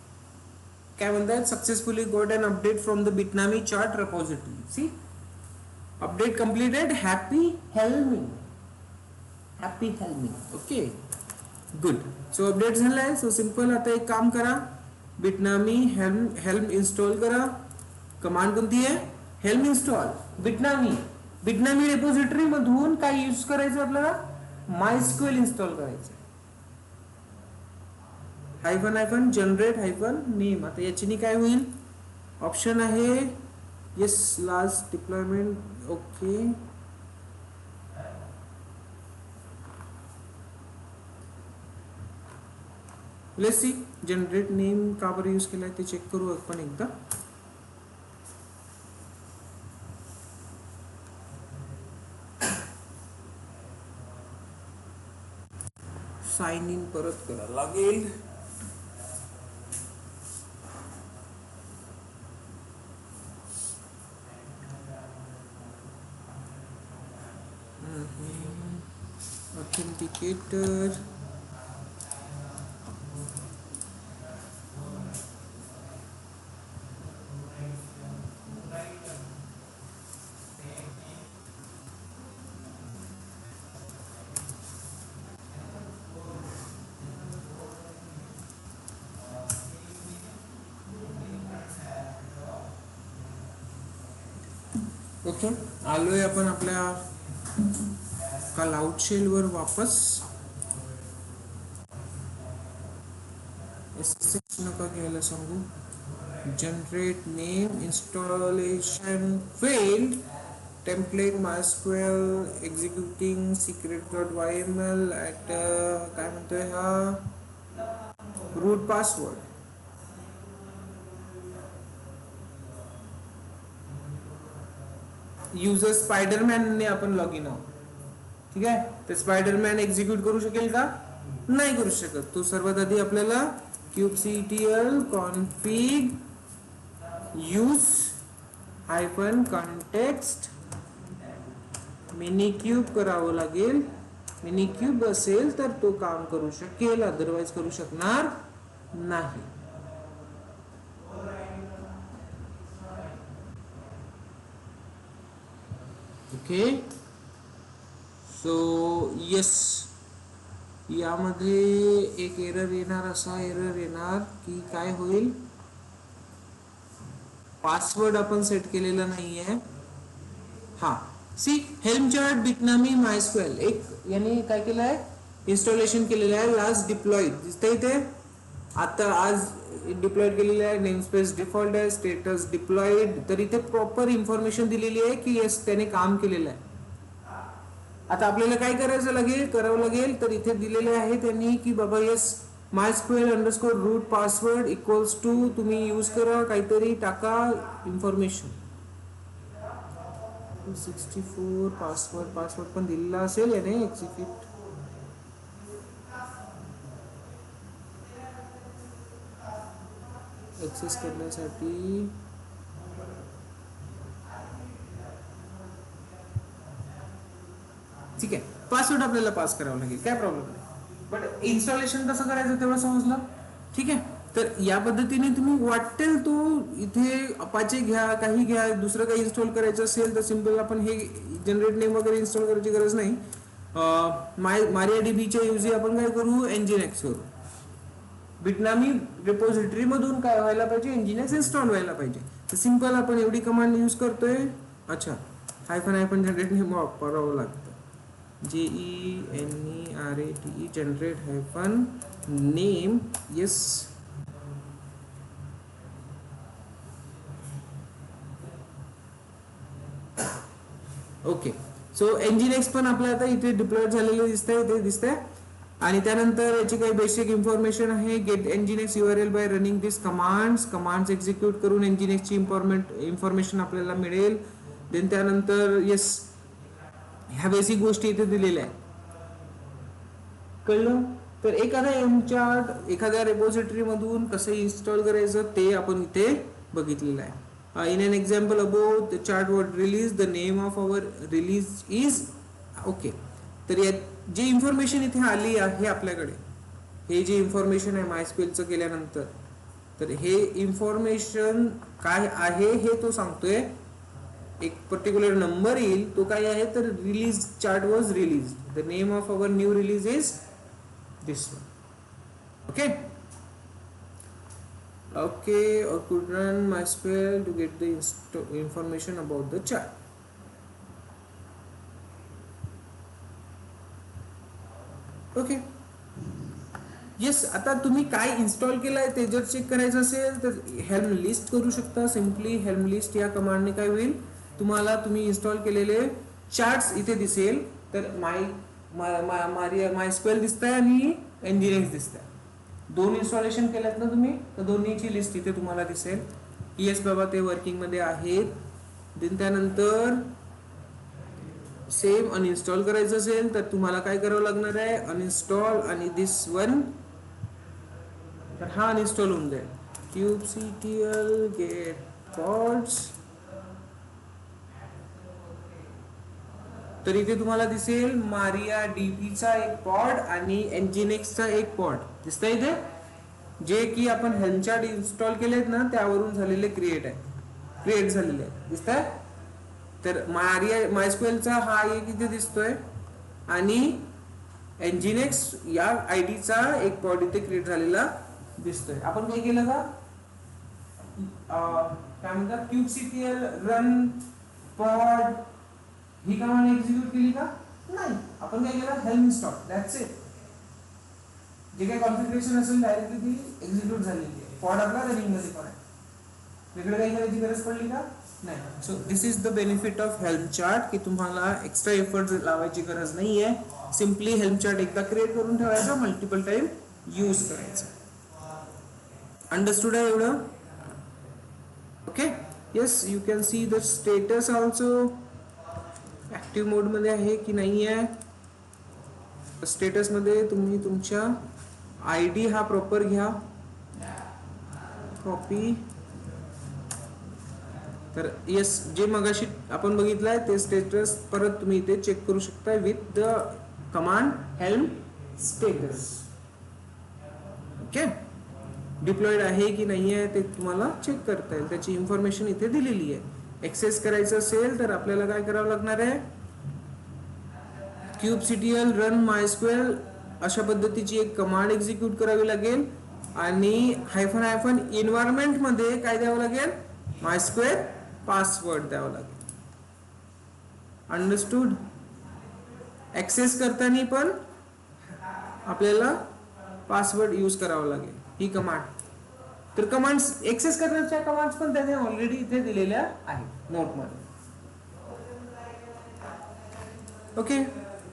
काय म्हणतात, successfully got an update from the Bitnami chart repository. See update completed. Happy helming. Okay good. So update झालाय. सो सिंपल आता एक काम करा, बिटनामी हेल्म इन्स्टॉल करा. कमांड कोणती आहे? हेल्म इन्स्टॉल बिटनामी रेपॉझिटरी मधून काय यूज करायचं आपल्याला? MySQL इन्स्टॉल करायचं. Hyphen generate hyphen name. आता याच्यानी काय होईल? ऑप्शन आहे yes last deployment. Okay. Let's see generate name का बरं यूज केलाय ते चेक करू आपण एकदा. साइन इन परत करायला लागेल. ऑथेंटिकेटर. ओके. आलोय आपण आपल्या क्लाउड शेल वर वापस. SSH नका घ्यायला सांगू. Generate name installation failed. Template MySQL executing secret.yml at काय म्हणतोय हा रूट पासवर्ड. युजर स्पायडरमॅन ने आपण लॉग इन आहोत. ठीक आहे. ते स्पायडरमॅन एक्झिक्यूट करू शकेल का? नाही करू शकत. तो सर्वात आधी आपल्याला kubectl config use hyphen context Minikube करावं लागेल. मिनिक्यूब असेल तर तो काम करू शकेल, अदरवाइज करू शकणार नाही. ओके. सो येस, यामध्ये एक एरर येणार, असा एरर येणार की काय होईल, पासवर्ड आपण सेट केलेला नाहीये. हा सी हेल्म चार्ट बिटनामी मायस्क्वेल एक याने काय केलं आहे, इन्स्टॉलेशन केलेलं आहे. लास्ट डिप्लॉइड दिसतंय इथे, आता आज डिप्लॉइड केलेलं आहे. नेमस्पेस डिफॉल्ट आहे, स्टेटस डिप्लॉइड. तर इथे प्रॉपर इन्फॉर्मेशन दिलेली आहे की येस त्याने काम केलेलं आहे. आता आपल्याला काय करावं लागेल, तर इथे दिलेले आहे त्यांनी की बाबा yes MySQL _root password equals to, तुम्ही यूज करा, काहीतरी टाका इन्फॉर्मेशन 64 पासवर्ड पण दिलेला असेल याने एक्झिक्यूट. ऍक्सेस करण्यासाठी ठीक आहे, पासवर्ड आपल्याला पास करावा लागेल, काय प्रॉब्लेम नाही. बट इन्स्टॉलेशन कसं करायचं तेवढं समजलं. ठीक आहे, तर या पद्धतीने तुम्ही वाटेल तो इथे अपाचे घ्या, काही घ्या, दुसरं काही इन्स्टॉल करायचं असेल तर सिंपल आपण हे जनरेट नेम वगैरे इन्स्टॉल करायची गरज नाही. MariaDBच्या ऐवजी आपण काय करू, Nginx करू. बिटनामी रिपॉझिटरी मधून काय व्हायला पाहिजे, Nginx इन्स्टॉल व्हायला पाहिजे. तर सिंपल आपण एवढी कमांड यूज करतोय. अच्छा, हायफन जनरेट नेम वापरावं लागतं. GENERATE generate hyphen name. Yes, okay. So Nginx पण आपल्या आता इथे डिप्लॉय झालेले दिसतंय. आणि त्यानंतर याची काही बेसिक इन्फॉर्मेशन आहे. Get Nginx URL by running this commands execute करून Nginx ची इन्फॉर्मेशन आपल्याला मिळेल. देन त्यानंतर येस, ह्या बेसिक गोष्टी इथे दिलेल्या आहेत. कळलं? तर एखाद्या रेपॉझिटरी मधून कसं इन्स्टॉल करायचं ते आपण इथे बघितलेलं आहे. In an example above, the chart was released. The name of our release is okay. तर जी इन्फॉर्मेशन इथे आली आहे आपल्याकडे, हे जे इन्फॉर्मेशन आहे MySQLचं केल्यानंतर, तर हे इन्फॉर्मेशन काय आहे हे तो सांगतोय. एक पर्टिक्युलर नंबर येईल, तो काय आहे तर release chart was release. The name of our new release is this one. Okay. Okay, or could run MySQL to get the information about the chart. Okay. Yes, आता तुम्ही काय इन्स्टॉल केलंय ते जर चेक करायचं असेल तर हेल्म लिस्ट करू शकता. सिम्पली हेल्म लिस्ट या कमांडने काय होईल, तुम्हाला तुम्ही इन्स्टॉल केलेले चार्ट्स इथे दिसेल. तर MySQL दिसतंय आणि Nginx दिसतंय. दोन इन्स्टॉलेशन केल्यात ना तुम्ही, तर दोन्हीची लिस्ट इथे तुम्हाला दिसेल. येस बाबा ते वर्किंग मध्ये आहेत. देन त्यानंतर सेम अनइन्स्टॉल करायचं असेल तर तुम्हाला काय करावं लागणार आहे, अनइन्स्टॉल आणि दिस वन. तर हा अनइन्स्टॉल होऊन जाईल. kubectl get pods. तर इथे तुम्हाला दिसेल MariaDBचा एक पॉड आणि Nginxचा एक पॉड दिसतंय इथे, जे की आपण हेल्म चार्ट इन्स्टॉल केलेत ना त्यावरून झालेले क्रिएट झालेले आहे. दिसतंय. तर MySQLचा हा एक इथे दिसतोय आणि Nginx या आयडीचा एक पॉड इथे क्रिएट झालेला दिसतोय. आपण काय केलं का, काय म्हणतात, kubectl रन पॉड ही कमांड एक्झिक्यूट केली का, नाही. आपण काय केलं, हेल्म इन्स्टॉल, दॅट्स इट. जे काही कॉन्फिगरेशन असेल डायरेक्टली ती एक्झिक्यूट झालेली आहे. पॉड आपला रनिंग मध्ये पण आहे, वेगळं काही करायची गरज पडली का, नाही. So this is the benefit of Helm chart, की तुम्हाला एक्स्ट्रा एफर्ट लावायची गरज नाहीये. सिम्पली हेल्म चार्ट एकदा क्रिएट करून ठेवायचा, मल्टिपल टाइम यूज करायचं. अंडरस्टूड आहे एवढं? Okay. Yes, you can see the status also. Active mode मध्ये आहे की नाही आहे. स्टेटस मध्ये तुम्ही तुमच्या आयडी हा प्रॉपर घ्या, कॉपी. तर येस, जे मगाशी आपण बघितलंय ते स्टेटस परत तुम्ही इथे चेक करू शकता with the command helm status. Okay. Diploid आहे की नाही आहे ते तुम्हाला चेक करता येईल, त्याची इन्फॉर्मेशन इथे दिलेली आहे. एक्सेस करायचं असेल तर आपल्याला काय करावं लागणार आहे, kubectl run mysql अशा पद्धतीची एक कमांड एक्झिक्यूट करावी लागेल आणि हायफन हायफन एन्व्हायरमेंट मध्ये काय द्यावं लागेल, mysql पासवर्ड द्यावं लागेल. अंडरस्टूड. ऍक्सेस करताना पण आपल्याला पासवर्ड यूज करावा लागेल ही कमांड. तर कमांड्स एक्सेस करण्याच्या कमांड्स पण त्याने ऑलरेडी इथे दिलेल्या आहेत नोटमध्ये. ओके.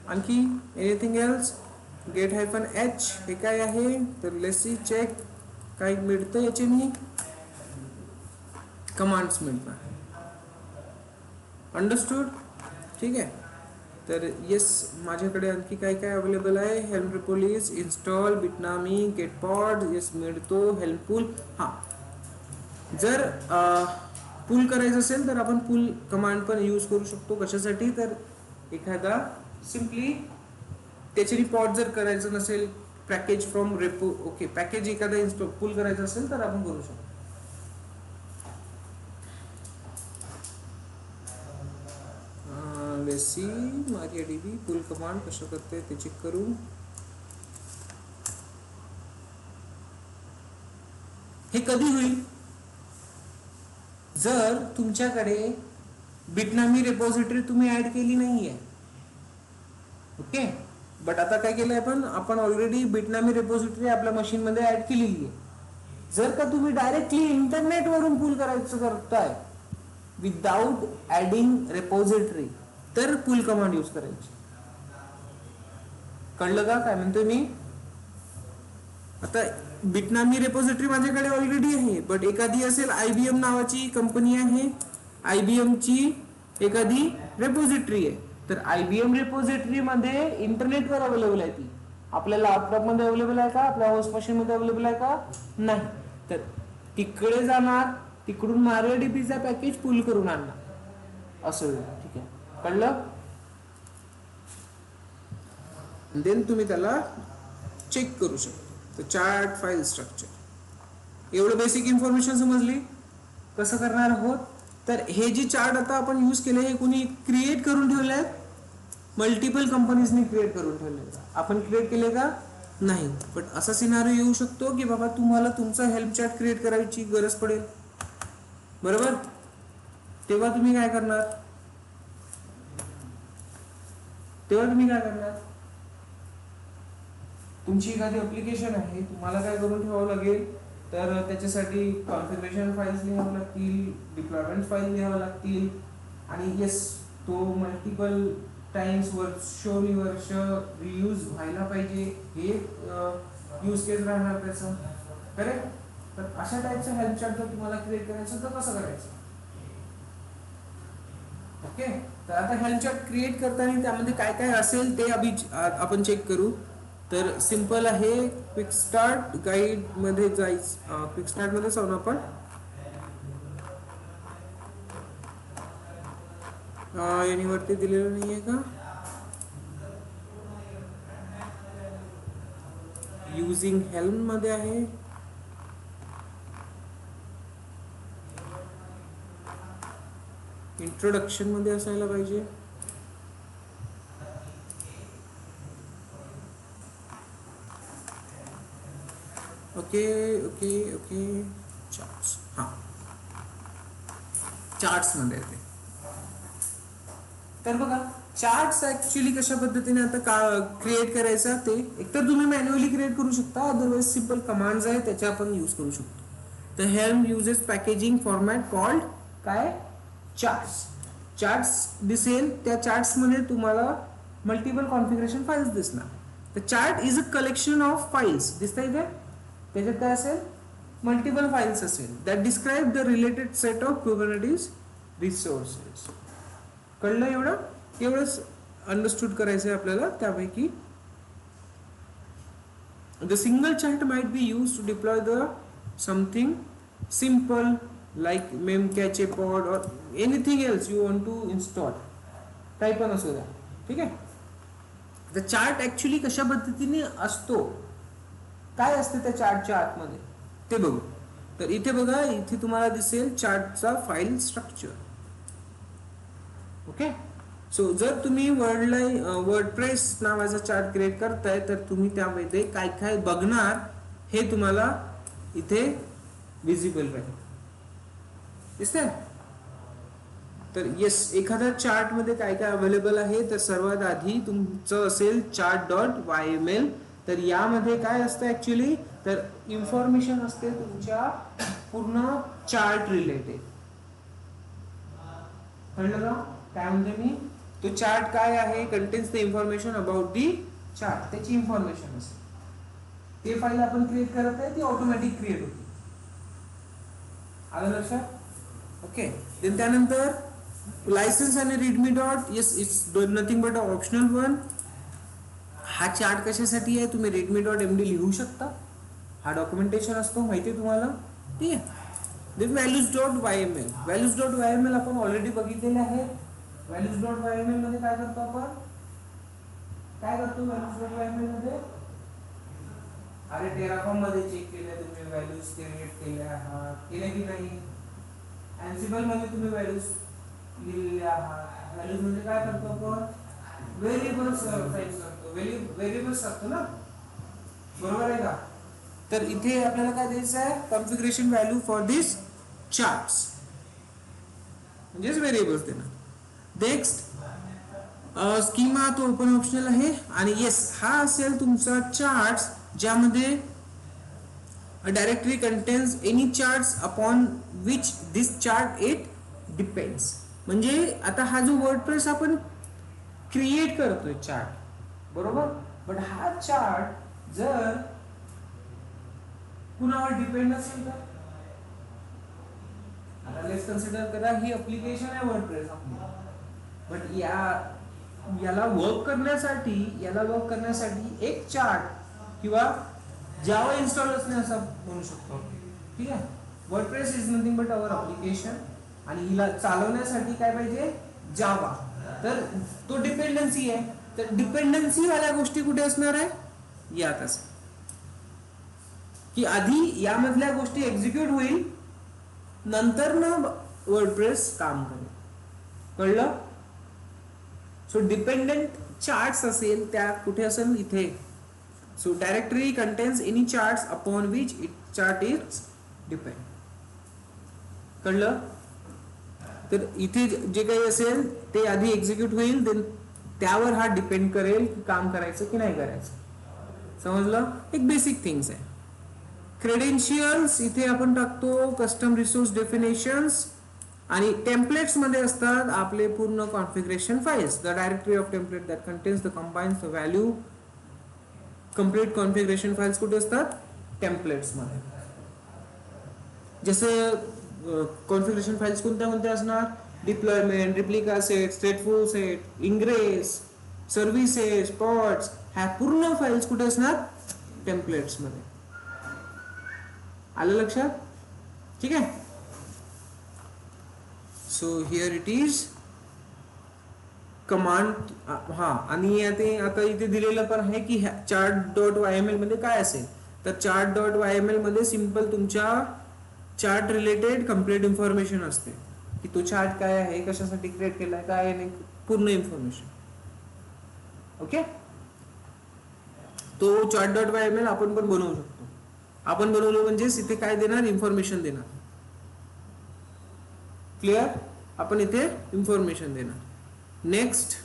आणखी anything else. Get hyphen H हे काय आहे, तर लेट्स सी चेक काय मिळतं याच्यानी, कमांड्स मिळतात. अंडरस्टूड. ठीक आहे. तर येस, माझ्याकडे आणखी काय काय अवेलेबल आहे, हेल्म रिपोलिस, इन्स्टॉल, बिटनामी, गेटपॉड, येस मिळतो, हेल्म पूल. हां, जर पूल करायचं असेल तर आपण पूल कमांड पण यूज करू शकतो. कशासाठी, तर एखादा सिम्पली त्याची रिपॉर्ट जर करायचं नसेल, package from repo, okay, package एखादा इन्स्टॉल पूल करायचं असेल तर आपण करू शकतो. Let's see MariaDB pool command कसं करते ते चेक करू. हे कधी होईल, जर तुमच्याकडे बिटनामी रेपॉझिटरी तुम्ही ऍड केली नाहीये. ओके. बट आता काय केलंय आपण ऑलरेडी बिटनामी रेपॉझिटरी आपल्या मशीन मध्ये ऍड केलेली आहे. जर का तुम्ही डायरेक्टली इंटरनेट वरून पूल करायचं करताय विदाउट ऍडिंग रेपॉझिटरी, तर पूल कमांड यूज करायची. कळलं का काय म्हणतोय मी. आता बिटनामी रेपॉझिटरी माझ्याकडे ऑलरेडी आहे, बट एखादी असेल IBM नावाची कंपनी आहे, IBM ची एखादी रेपॉझिटरी आहे, तर IBM रेपॉझिटरी मध्ये इंटरनेटवर अवेलेबल आहे. ती आपल्या लॅपटॉप मध्ये अवेलेबल आहे का, आपल्या होस्ट मशीन मध्ये अवेलेबल आहे का, नाही. तर तिकडे जाणार, तिकडून MariaDBचा पॅकेज पूल करून आणणार, असं होईल. ठीक आहे, कळलं. देन तुम्ही त्याला चेक करू शकता. तर चार्ट फाईल स्ट्रक्चर, एवढं बेसिक इन्फॉर्मेशन समजली कसं करणार आहोत. तर हे जे चार्ट आता आपण यूज केले हे कोणी क्रिएट करून ठेवले आहेत, मल्टिपल कंपनीजनी क्रिएट करून ठेवले. आपण क्रिएट केले का, नाही. पण असा सिनारिओ येऊ शकतो की बाबा तुम्हाला तुमचा हेल्प चार्ट क्रिएट करायची गरज पडेल, बरोबर. तेव्हा तुम्ही काय करणार, तुमची एखादी ऍप्लिकेशन आहे, तुम्हाला काय करून ठेवावं लागेल, तर त्याच्यासाठी कॉन्फिगरेशन फाईल्स लिहावं लागतील, डिप्लॉयमेंट फाईल लिहावं लागतील, आणि येस तो मल्टिपल टाइम्स वर्ष रियूज व्हायला पाहिजे, हे यूज केस राहणार त्याचं, करेक्ट. तर अशा टाईपचं हेल्प चार्ट जर तुम्हाला क्रिएट करायचं तर कसं करायचं. ओके. तर आता हेल्प चार्ट क्रिएट करताना त्यामध्ये काय काय असेल ते आपण चेक करू. तर सिंपल आहे, क्विक स्टार्ट गाईड मध्ये जायचं, क्विक स्टार्ट मध्ये जाऊन आपण यानीवरती दिलेलं नाहीये का, युजिंग हेल्म मध्ये आहे. इंट्रोडक्शन मध्ये असायला पाहिजे. ओके ओके ओके, चार्ट्स, हां चार्ट्स मध्ये येते. तर बघा, चार्ट्स ऍक्च्युली कशा पद्धतीने आता क्रिएट करायचा, ते एकतर तुम्ही मॅन्युअली क्रिएट करू शकता, अदरवाइज सिंपल कमांड्स आहे त्याच्या आपण यूज करू शकतो. तर helm uses packaging format called काय, चार्ट्स. चार्ट्स दिसेल, त्या चार्ट्स मध्ये तुम्हाला मल्टिपल कॉन्फिगरेशन फाइल्स दिसणार. तर chart is a collection of files, दिसतंय इथे. त्याच्यात काय असेल, मल्टिपल फाइल्स असेल that describe the related set of Kubernetes resources. कळलं एवढंच अंडरस्टूड करायचं आहे आपल्याला. त्यापैकी the single chart might be use to deploy the something simple like memcached pod or anything else you want to install, काही पण असू द्या. ठीक आहे. द चार्ट ऍक्च्युली कशा पद्धतीने असतो, काय असते त्या चार्टच्या आतमध्ये ते बघू. तर इथे बघा, इथे तुम्हाला दिसेल चार्टचा फाईल स्ट्रक्चर. ओके. सो जर तुम्ही वर्डप्रेस नावाचा चार्ट क्रिएट करताय तर तुम्ही त्यामध्ये काय काय बघणार हे तुम्हाला इथे विजिबल राहील. दिसतंय. तर येस, एखाद्या चार्ट मध्ये काय काय अवेलेबल आहे तर सर्वात आधी तुमचं असेल chart.yml. तर यामध्ये काय असतं ऍक्च्युली, तर इन्फॉर्मेशन असते तुमच्या पूर्ण चार्ट रिलेटेड. कळलं का काय म्हणते मी? तो चार्ट काय आहे, contains the information about the chart, त्याची इन्फॉर्मेशन असते. ते फाईल आपण क्रिएट करत आहे ती ऑटोमॅटिक क्रिएट होते. आलं लक्षात? ओके. त्यानंतर लायसन्स आणि readme dot, yes it's nothing but a optional one. हा चार्ट कशासाठी आहे, तुम्ही रीडमी डॉट एम डी लिहू शकता. हा डॉक्युमेंटेशन असतो, माहिती आहे तुम्हाला. ठीक आहे. Then values dot Y M L. Values dot Y M L आपण ऑलरेडी बघितलेले आहे. Values dot Y M L मध्ये काय करतो आपण, काय करतो values dot Y M L मध्ये? अरे टेराफॉर्म मध्ये चेक केल्या तुम्ही व्हॅल्यूज क्रिएट केल्या आहात, केल्या की नाही? अँसिबल मध्ये तुम्ही व्हॅल्यूज लिहिलेले आहात. व्हॅल्यूज म्हणजे काय करतो आपण, व्हेरिएबल्स टाइप करतो, व्हेरिएबल्स टाकतो ना, बरोबर आहे का? तर इथे आपल्याला काय द्यायचं आहे, configuration value for this charts, म्हणजेच व्हेरिएबल्स देणार. नेक्स्ट स्कीमा तो ओपन ऑप्शनल आहे. आणि येस, हा असेल तुमचा चार्ट्स ज्यामध्ये a directory contains any charts upon which this chart it depends. म्हणजे आता हा जो वर्डप्रेस आपण क्रिएट करतोय चार्ट, बरोबर, बट हा चार्ट जर कुणावर डिपेंड असेल तर, आता लेट्स कन्सिडर करा ही ऍप्लिकेशन आहे वर्डप्रेस आपली, बट याला वर्क करण्यासाठी एक चार्ट किंवा जावा इन्स्टॉल असणे असं म्हणू शकतो. ठीक आहे. WordPress is nothing but our application आणि हिला चालवण्यासाठी काय पाहिजे, जावा. तर तो डिपेंडन्सी आहे. तर डिपेंडन्सी वाल्या गोष्टी कुठे असणार आहे, यात असेल. की आधी यामधल्या गोष्टी एक्झिक्यूट होईल, नंतर ना वर्डप्रेस काम करेल. कळलं? सो डिपेंडेंट चार्ट्स असेल त्या कुठे असेल, इथे. So directory contains any charts upon which it chart is depend. कळलं? तर इथे जे काही असेल ते आधी एक्झिक्यूट होईल, देन त्यावर हा डिपेंड करेल की काम करायचं की नाही करायचं. समजलं? एक बेसिक थिंग्स आहे. क्रेडेन्शियल्स इथे आपण टाकतो, कस्टम रिसोर्स डेफिनेशन्स आणि टेम्पलेट्स मध्ये असतात आपले पूर्ण configuration files. The directory of template that contains the combines the value complete configuration files कुठे असतात, टेम्पलेट्स मध्ये. जसे कॉन्फिगरेशन फाइल्स कोणत्या असणार, deployment, replica set, स्टेटफुल set, ingress, services, pods, ह्या पूर्ण फाइल्स कुठे असणार, टेम्पलेट्स मध्ये. आलं लक्षात? ठीक आहे. So here it is command. हा, आणि आता इथे दिलेलं पण आहे की chart.yml मध्ये काय असेल, तर chart.yml मध्ये सिंपल तुमच्या चार्ट रिलेटेड कम्प्लीट इन्फॉर्मेशन असते की तो चार्ट काय आहे, कशासाठी क्रिएट केलाय, काय आहे, पूर्ण इन्फॉर्मेशन. ओके. तो chart.yml आपण पण बनवू शकतो. आपण बनवलं म्हणजे इथे काय देणार, इन्फॉर्मेशन देणार. क्लिअर? आपण इथे इन्फॉर्मेशन देणार. Next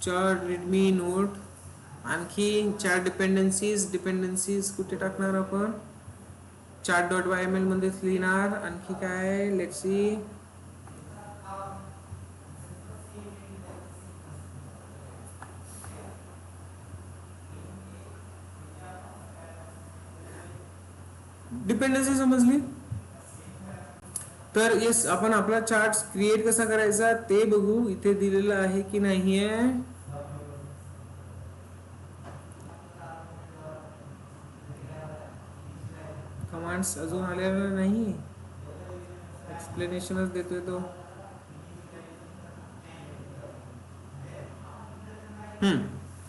chart readme note. आणखी चार डिपेंडन्सीज कुठे टाकणार आपण, chart.yml मध्येच लिहिणार. आणखी काय, लेट्स सी. डिपेंडन्सी समजली? तर येस, आपण आपला चार्ट क्रिएट कसा करायचा ते बघू. इथे दिलेलं आहे की नाहीये, कमांड्स अजून आलेला नाही, एक्सप्लेनेशनच देतोय तो.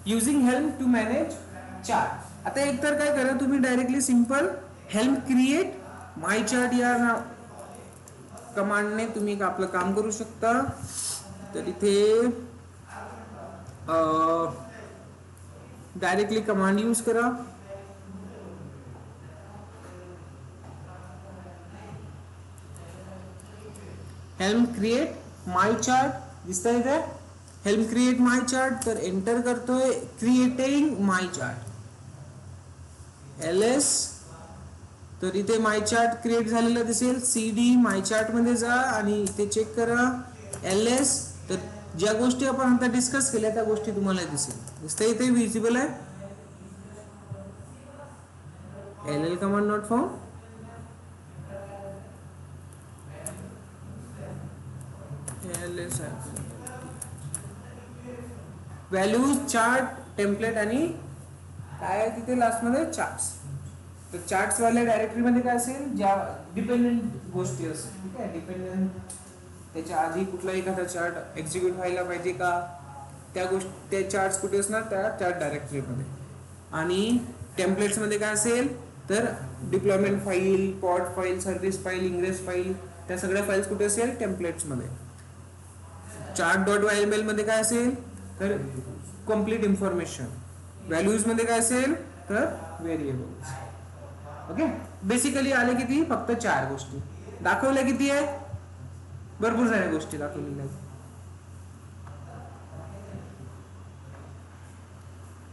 Using Helm to manage chart. आता एकतर काय करा तुम्ही directly simple Helm create my chart या कमांडने तुम्ही आपलं काम करू शकता. तर इथे डायरेक्टली कमांड यूज करा. हेल्प क्रिएट माय चार्ट दिसतंय इथे. हेल्प क्रिएट माय चार्ट तर एंटर करतोय क्रिएटिंग माय चार्ट ls. तर इथे माय चार्ट क्रिएट झालेला दिसेल. cd माय चार्ट मध्ये जा आणि इथे चेक करा ls. तर ज्या गोष्टी आपण आता डिस्कस केल्या त्या गोष्टी तुम्हाला दिसतंय इथे विजिबल आहे. ll command not found. ls values chart template आणि काय आहे तिथे लास्ट मध्ये चार्ट्स. तर चार्ट्स वाल्या डायरेक्टरी मध्ये काय असेल ज्या डिपेंडंट गोष्टी असेल. ठीक आहे डिपेंडंट त्याच्या आधी कुठलाही एखादा चार्ट एक्झिक्यूट व्हायला पाहिजे का त्या गोष्टी त्या चार्ट्स कुठे असणार त्या चार्ट डायरेक्टरी मध्ये. आणि टेम्पलेट्स मध्ये काय असेल तर deployment file pod file service file ingress file त्या सगळ्या फाईल्स कुठे असेल टेम्पलेट्स मध्ये. चार्ट डॉट वायएमएल मध्ये काय असेल तर कम्प्लीट इन्फॉर्मेशन. व्हॅल्यूज मध्ये काय असेल तर व्हेरिएबल्स. ओके बेसिकली आले किती फक्त 4 गोष्टी दाखवल्या. किती आहे भरपूर साऱ्या गोष्टी दाखवलेल्या आहेत.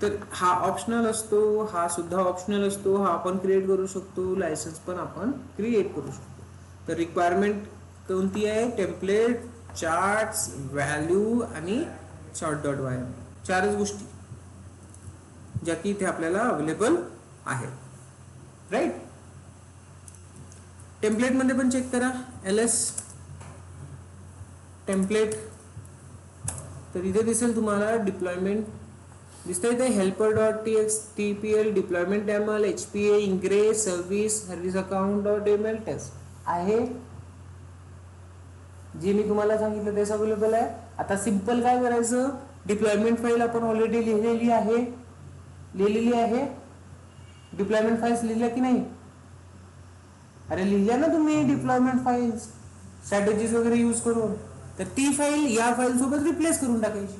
तर हा ऑप्शनल असतो हा सुद्धा ऑप्शनल असतो. हा आपण क्रिएट करू शकतो लायसन्स पण आपण क्रिएट करू शकतो. तर रिक्वायरमेंट कोणती आहे टेम्पलेट चार्ट्स व्हॅल्यू आणि चार्ट डॉट वायएमएल 4च गोष्टी ज्या की इथे आपल्याला अवेलेबल आहेत. राईट. टेम्पलेट मध्ये पण चेक करा ls टेम्पलेट. तर इथे दिसेल तुम्हाला डिप्लॉयमेंट दिसतंय इथे helper dot tpl deployment ml hpa ingress service service account dot ml test आहे. जे मी तुम्हाला सांगितलं तेच अवेलेबल आहे. आता सिंपल काय करायचं डिप्लॉयमेंट फाईल आपण ऑलरेडी लिहिलेली आहे. डिप्लॉयमेंट फाईल्स लिहिल्या की नाही. अरे लिहिल्या ना तुम्ही डिप्लॉयमेंट फाईल्स स्ट्रॅटेजीज वगैरे यूज करून. तर ती फाईल या फाईल सोबत रिप्लेस करून टाकायची.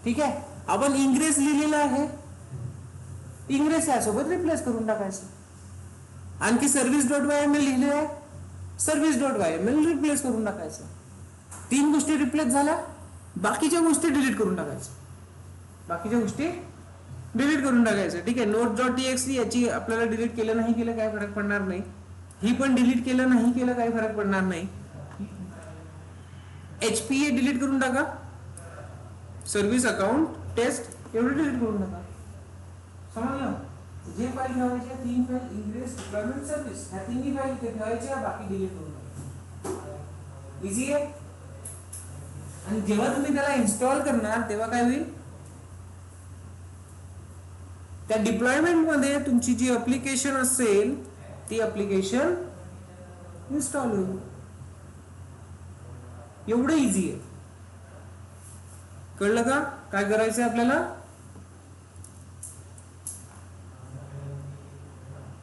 ठीक आहे आपण इंग्रेस लिहिलेला आहे इंग्रेस यासोबत रिप्लेस करून टाकायचं. आणखी सर्व्हिस डॉट वायएमएल लिहिले आहे सर्व्हिस डॉट वायएमएल रिप्लेस करून टाकायचं. 3 गोष्टी रिप्लेस झाल्या. बाकीच्या गोष्टी डिलीट करून टाकायचं. ठीक आहे. नोट डॉट txt याची आपल्याला डिलीट केलं नाही केलं काय फरक पडणार नाही. ही पण डिलीट केलं नाही केलं काय फरक पडणार नाही. hpa डिलीट करून टाका. सर्व्हिस अकाउंट टेस्ट एवढं डिलीट करून टाका. समजलं. जे फाईल ठेवायच्या 3 फाईल इंग्रेस डिप्लॉयमेंट सर्व्हिस ह्या 3 फाईल ठेवायच्या बाकी डिलीट करून टाका. इझी आहे. आणि जेव्हा तुम्ही त्याला इन्स्टॉल करणार तेव्हा काय होईल त्या डिप्लॉयमेंट मध्ये तुमची जी ऍप्लिकेशन असेल ती ऍप्लिकेशन इन्स्टॉल होईल. एवढं इझी आहे. कळलं का काय करायचं आपल्याला.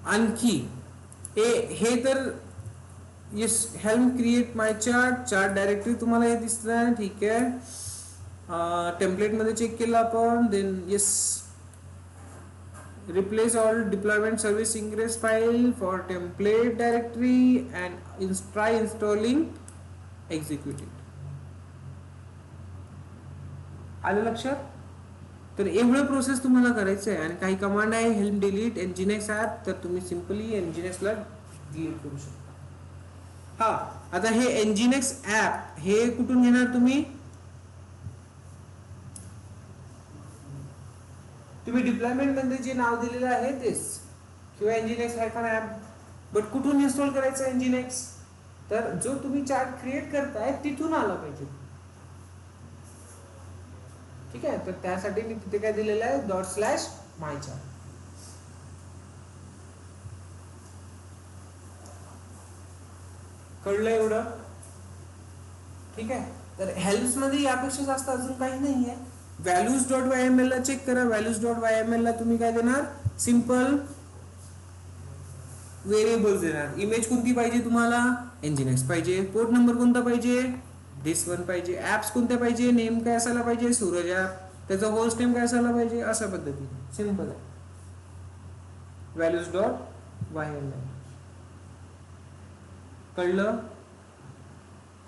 आणखी हे तर yes help create my chart directory तुम्हाला हे दिसत आहे. ठीक आहे. टेम्पलेट मध्ये चेक केलं आपण. Then yes replace all deployment service ingress file for template directory and try installing execute it. आलं लक्षात. तर एवढं प्रोसेस तुम्हाला करायचं आहे. आणि काही कमांड आहे हेल्प डिलीट nginx ऍप तर तुम्ही सिंपली nginx ला डिलीट करू शकता. हा आता हे nginx ऍप हे कुठून घेणार तुम्ही डिप्लॉयमेंट मध्ये जे नाव दिलेलं आहे तेच किंवा nginx ऍप बट कुठून इन्स्टॉल करायचं nginx तर जो तुम्ही चार्ट क्रिएट करताय तिथून आला पाहिजे. ठीक आहे. तर त्यासाठी मी तिथे काय दिलेलं आहे ./mychart. कळलं एवढं. ठीक आहे. तर हेल्प्स मध्ये यापेक्षा जास्त अजून काही नाही आहे. Values dot Y M L ला चेक करा. Values dot Y M L ला तुम्ही काय देणार, सिंपल व्हेरिएबल्स देणार. इमेज कोणती पाहिजे तुम्हाला, एनजीएनएक्स पाहिजे. पोर्ट नंबर कोणता पाहिजे, दिस 1 पाहिजे. ऍप्स कोणत्या पाहिजे, नेम काय असायला पाहिजे, सूरज ऍप. त्याचा होस्ट नेम काय असायला पाहिजे, अशा पद्धतीने सिंपल आहे. Values dot Y M L. कळलं.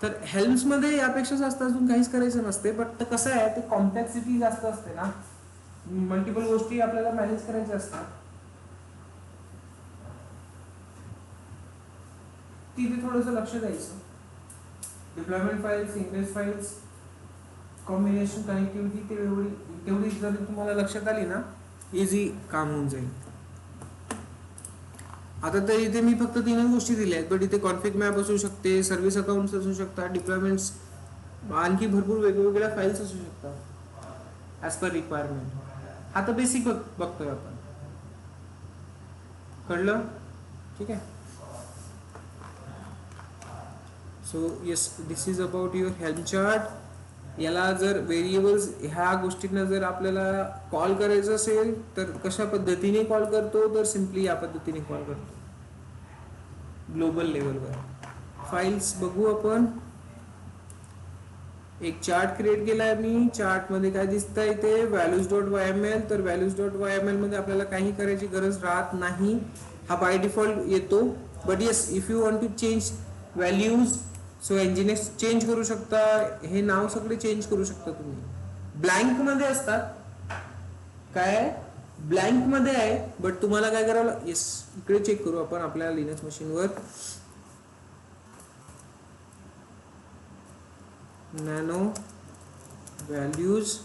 तर हेल्म्स मध्ये यापेक्षा जास्त अजून काहीच करायचं नसते. बट कसं आहे, ते कॉम्प्लेक्सिटी जास्त असते ना, मल्टिपल गोष्टी आपल्याला मॅनेज करायच्या असतात. तिथे थोडंसं लक्ष द्यायचं. Deployment files, ingress files, combination, connectivity, तेवढी जर तुम्हाला लक्षात आली ना, इझी काम होऊन जाईल. आता तर इथे मी फक्त 3 गोष्टी दिल्या आहेत. बट इथे कॉन्फिग मॅप असू शकते, सर्व्हिस अकाउंट्स असू शकतात, डिप्लॉयमेंट्स, आणखी भरपूर वेगवेगळ्या फाईल्स असू शकतात ॲज पर रिक्वायरमेंट. आता बेसिक बघतोय आपण. कळलं. ठीक आहे. So yes, this is about your helm chart. याला जर व्हेरिएबल्स ह्या गोष्टींना जर आपल्याला कॉल करायचं असेल तर कशा पद्धतीने कॉल करतो, तर सिम्पली या पद्धतीने कॉल करतो ग्लोबल लेवलवर. फाईल्स बघू आपण. एक चार्ट क्रिएट केलाय मी. चार्ट मध्ये काय दिसतंय इथे, values dot Y M L. तर values dot Y M L मध्ये आपल्याला काही करायची गरज राहत नाही, हा बाय डिफॉल्ट येतो. But yes, if you want to change values, so NGINX change करू शकता. हे नाव सगळे चेंज करू शकता तुम्ही. ब्लँक मध्ये असतात, काय ब्लँक मध्ये आहे. बट तुम्हाला काय करावं, येस इकडे चेक करू आपण आपल्या लिनक्स मशीनवर. Nano values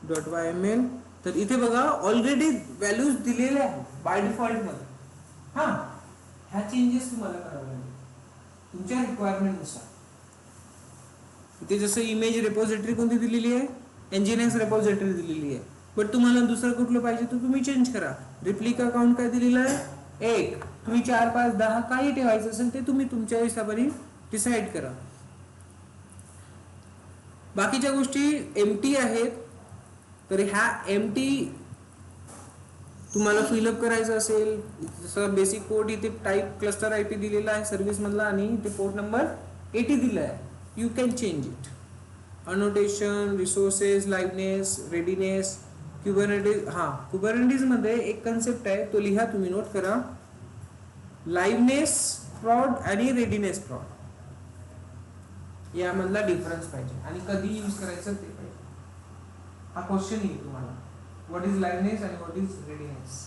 dot Y M L. तर इथे बघा ऑलरेडी व्हॅल्यूज दिलेले आहेत बाय डिफॉल्ट मध्ये. हा, ह्या चेंजेस तुम्हाला करावे लागेल तुमच्या रिक्वायरमेंटनुसार. इथे जसं इमेज रेपॉझिटरी कोणती दिलेली आहे, एनजीएनएक्स रेपॉझिटरी दिलेली आहे. बट तुम्हाला दुसरं कुठलं पाहिजे तर तुम्ही चेंज करा. रिप्लिका काउंट काय दिलेलं आहे, 1. तुम्ही 4, 5, 10 काही ठेवायचं असेल ते तुम्ही तुमच्या हिशोबाने डिसाईड करा. बाकीच्या गोष्टी एम्प्टी आहेत. तर ह्या एम्प्टी तुम्हाला फिलअप करायचं असेल, जसं बेसिक पोर्ट इथे टाईप क्लस्टर आयपी दिलेला आहे सर्व्हिस मधला, आणि इथे पोर्ट नंबर 80 दिला आहे. You can change it. Annotation, resources, liveness, readiness, Kubernetes. हा, कुबरनेटिस मध्ये एक कन्सेप्ट आहे, तो लिहा तुम्ही, नोट करा. लाइवनेस प्रॉड आणि रेडीनेस प्रॉड यामधला डिफरन्स पाहिजे आणि कधी यूज करायचं ते पाहिजे. हा क्वेश्चन येईल तुम्हाला, व्हॉट इज लाइवनेस आणि व्हॉट इज रेडीनेस.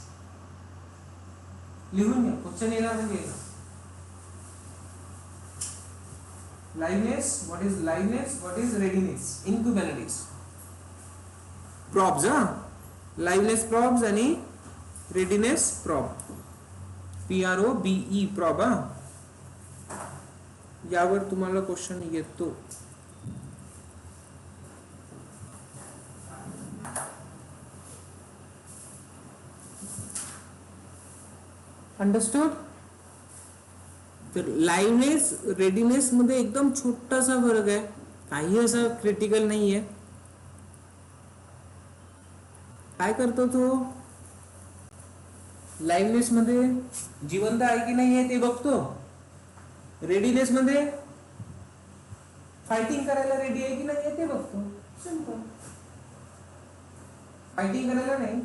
लिहून घ्या, क्वेश्चन येणार म्हणजे liveness, what is liveness, what is readiness in Kubernetes. Probs, liveness probs आणि readiness prob, PROBE prob. यावर तुम्हाला क्वेश्चन येतो. अंडरस्टूड. तर लाइवनेस रेडीनेस मध्ये एकदम छोटासा फरक आहे, काही असं क्रिटिकल नाहीये. काय करतो तो, लाइवनेस मध्ये जिवंत आहे की नाही आहे ते बघतो. रेडीनेस मध्ये फायटिंग करायला रेडी आहे की नाही आहे ते बघतो. सिंपल. फायटिंग करायला नाही,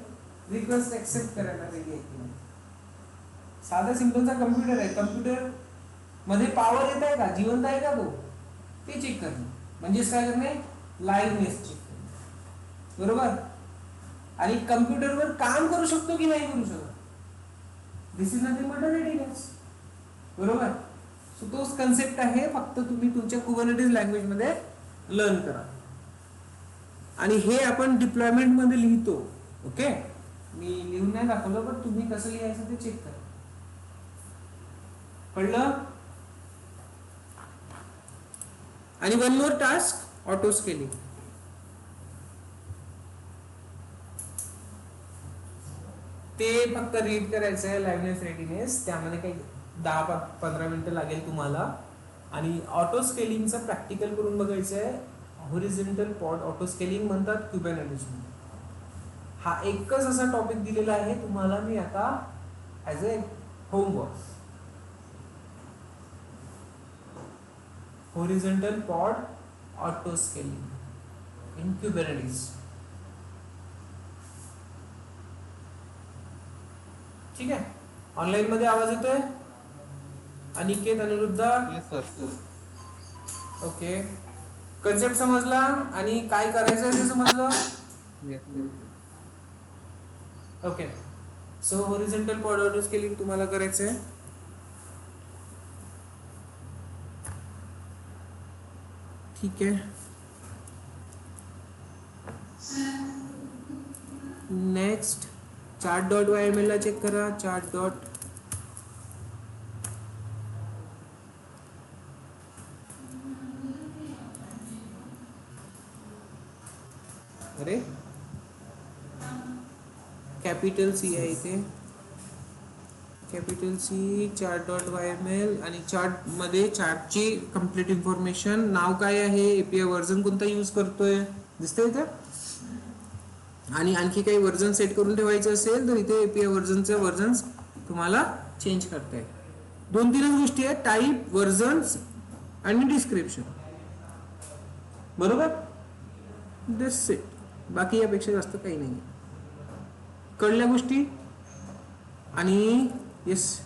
रिक्वेस्ट एक्सेप्ट करायला रेडी आहे की नाही. साधा सिंपलचा कम्प्युटर आहे, कम्प्युटर मध्ये पॉवर येत आहे का, जिवंत आहे का तो, ते चेक करणे. म्हणजेच काय करणे, लाइवनेस चेक करणे. बरोबर. आणि कम्प्युटरवर काम करू शकतो की नाही करू शकतो, दिस इज नथिंग बट रेडीनेस. बरोबर. सो तोच कन्सेप्ट आहे, फक्त तुम्ही तुमच्या कुबरनेटिस लँग्वेज मध्ये लर्न करा. आणि हे आपण डिप्लॉयमेंट मध्ये लिहितो. ओके, मी लिहून नाही दाखवलं, पण तुम्ही कसं लिहायचं ते चेक करा. कळलं. आणि one more task, auto scaling. ते फक्त रीड करायचं आहे, लाइवनेस रेडीनेस. त्यामध्ये काही 10-15 मिनिटं लागेल तुम्हाला. आणि ऑटो स्केलिंगचं प्रॅक्टिकल करून बघायचं आहे. हॉरिझॉन्टल पॉड ऑटो स्केलिंग म्हणतात क्युबरनेटिस. हा एकच असा टॉपिक दिलेला आहे तुम्हाला मी आता as a homework. Horizontal pod auto scaling in Kubernetes. ठीक आहे. ऑनलाईन मध्ये आवाज येतोय? Aniket, Aniruddh? Yes sir. Okay. Concept समजला आणि काय करायचं आहे ते समजलं? Yes. Okay. So horizontal pod auto scaling तुम्हाला करायचं आहे. ठीक आहे. नेक्स्ट chart.yml ला चेक करा. चार्ट डॉट अरे कॅपिटल सी आहे इथे. कॅपिटल सी chart.yml आणि चार्ट मध्ये चार्टची कंप्लीट इन्फॉर्मेशन. नाव काय आहे, एपीआय व्हर्जन कोणता यूज करतोय दिसतंय इथे. आणि आणखी काही व्हर्जन सेट करून ठेवायचं असेल तर इथे एपीआय व्हर्जनचे व्हर्जन्स तुम्हाला चेंज करता येईल. 2-3 गोष्टी आहेत, टाईप, व्हर्जन्स आणि डिस्क्रिप्शन. बरोबर. दिस इट. बाकी यापेक्षा जास्त काही नाही. कळल्या गोष्टी. आणि येस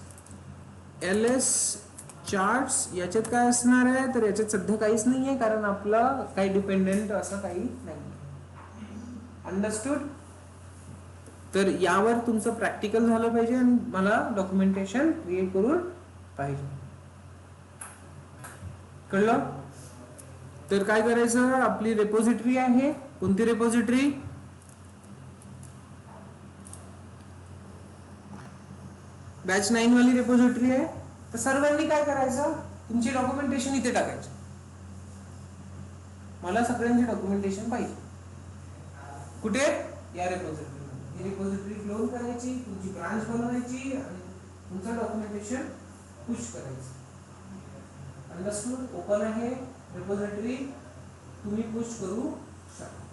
एल एस चार्ट्स याच्यात काय असणार आहे तर याच्यात सध्या काहीच नाही आहे कारण आपलं काही डिपेंडेंट असं काही नाही. अंडरस्टूड. तर यावर तुमचं प्रॅक्टिकल झालं पाहिजे आणि मला डॉक्युमेंटेशन क्रिएट करून पाहिजे. कळलं. तर काय करायचं, आपली रेपोजिटरी आहे. कोणती रेपोजिटरी? बॅच 9 वाली रेपोजिटरी आहे. तर सर्वांनी काय करायचं, तुमची डॉक्युमेंटेशन इथे टाकायची. मला सगळ्यांची डॉक्युमेंटेशन पाहिजे. कुठे? या रेपोजिटरी. ही रेपोजिटरी क्लोन करायची, तुमची ब्रांच बनवायची आणि तुमचं डॉक्युमेंटेशन पुश करायचं. अंडरस्टूड. ओपन आहे रेपोजिटरी, तुम्ही पुश करू शकता.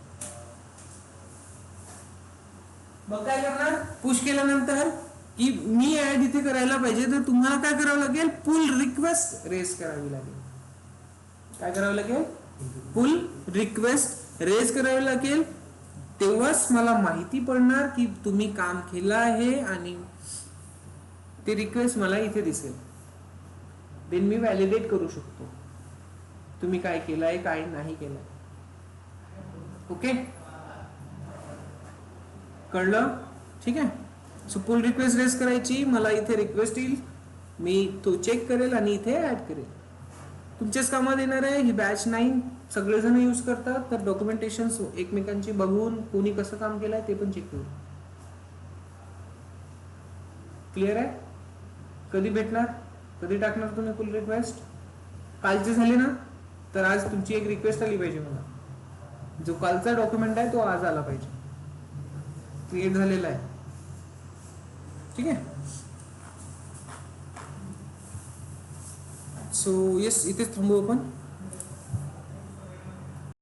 मग काय करणार, पुश केल्यानंतर की मी ऍड इथे करायला पाहिजे तर तुम्हाला काय करावं लागेल, पुल रिक्वेस्ट रेज करावी लागेल. काय करावं लागेल, पुल रिक्वेस्ट रेज करावी लागेल. तेव्हाच मला माहिती पडणार की तुम्ही काम केलं आहे आणि ते रिक्वेस्ट मला इथे दिसेल. देन मी व्हॅलिडेट करू शकतो तुम्ही काय केलंय काय नाही केलंय. ओके. कळलं. ठीक आहे. सो पुल रिक्वेस्ट रेज करायची, मला इथे रिक्वेस्ट येईल, मी तो चेक करेल आणि इथे ऍड करेल. तुमच्याच कामात येणार आहे. ही बॅच 9 सगळेजण यूज करतात. तर डॉक्युमेंटेशन एकमेकांची बघून कोणी कसं काम केलंय ते पण चेक करू. क्लिअर आहे. कधी भेटणार, कधी टाकणार तुम्ही पुल रिक्वेस्ट? कालचे झाले ना, तर आज तुमची एक रिक्वेस्ट आली पाहिजे मला. जो कालचा डॉक्युमेंट आहे तो आज आला पाहिजे, क्रिएट झालेला आहे. ठीक आहे. सो येस, इथेच थांबू आपण.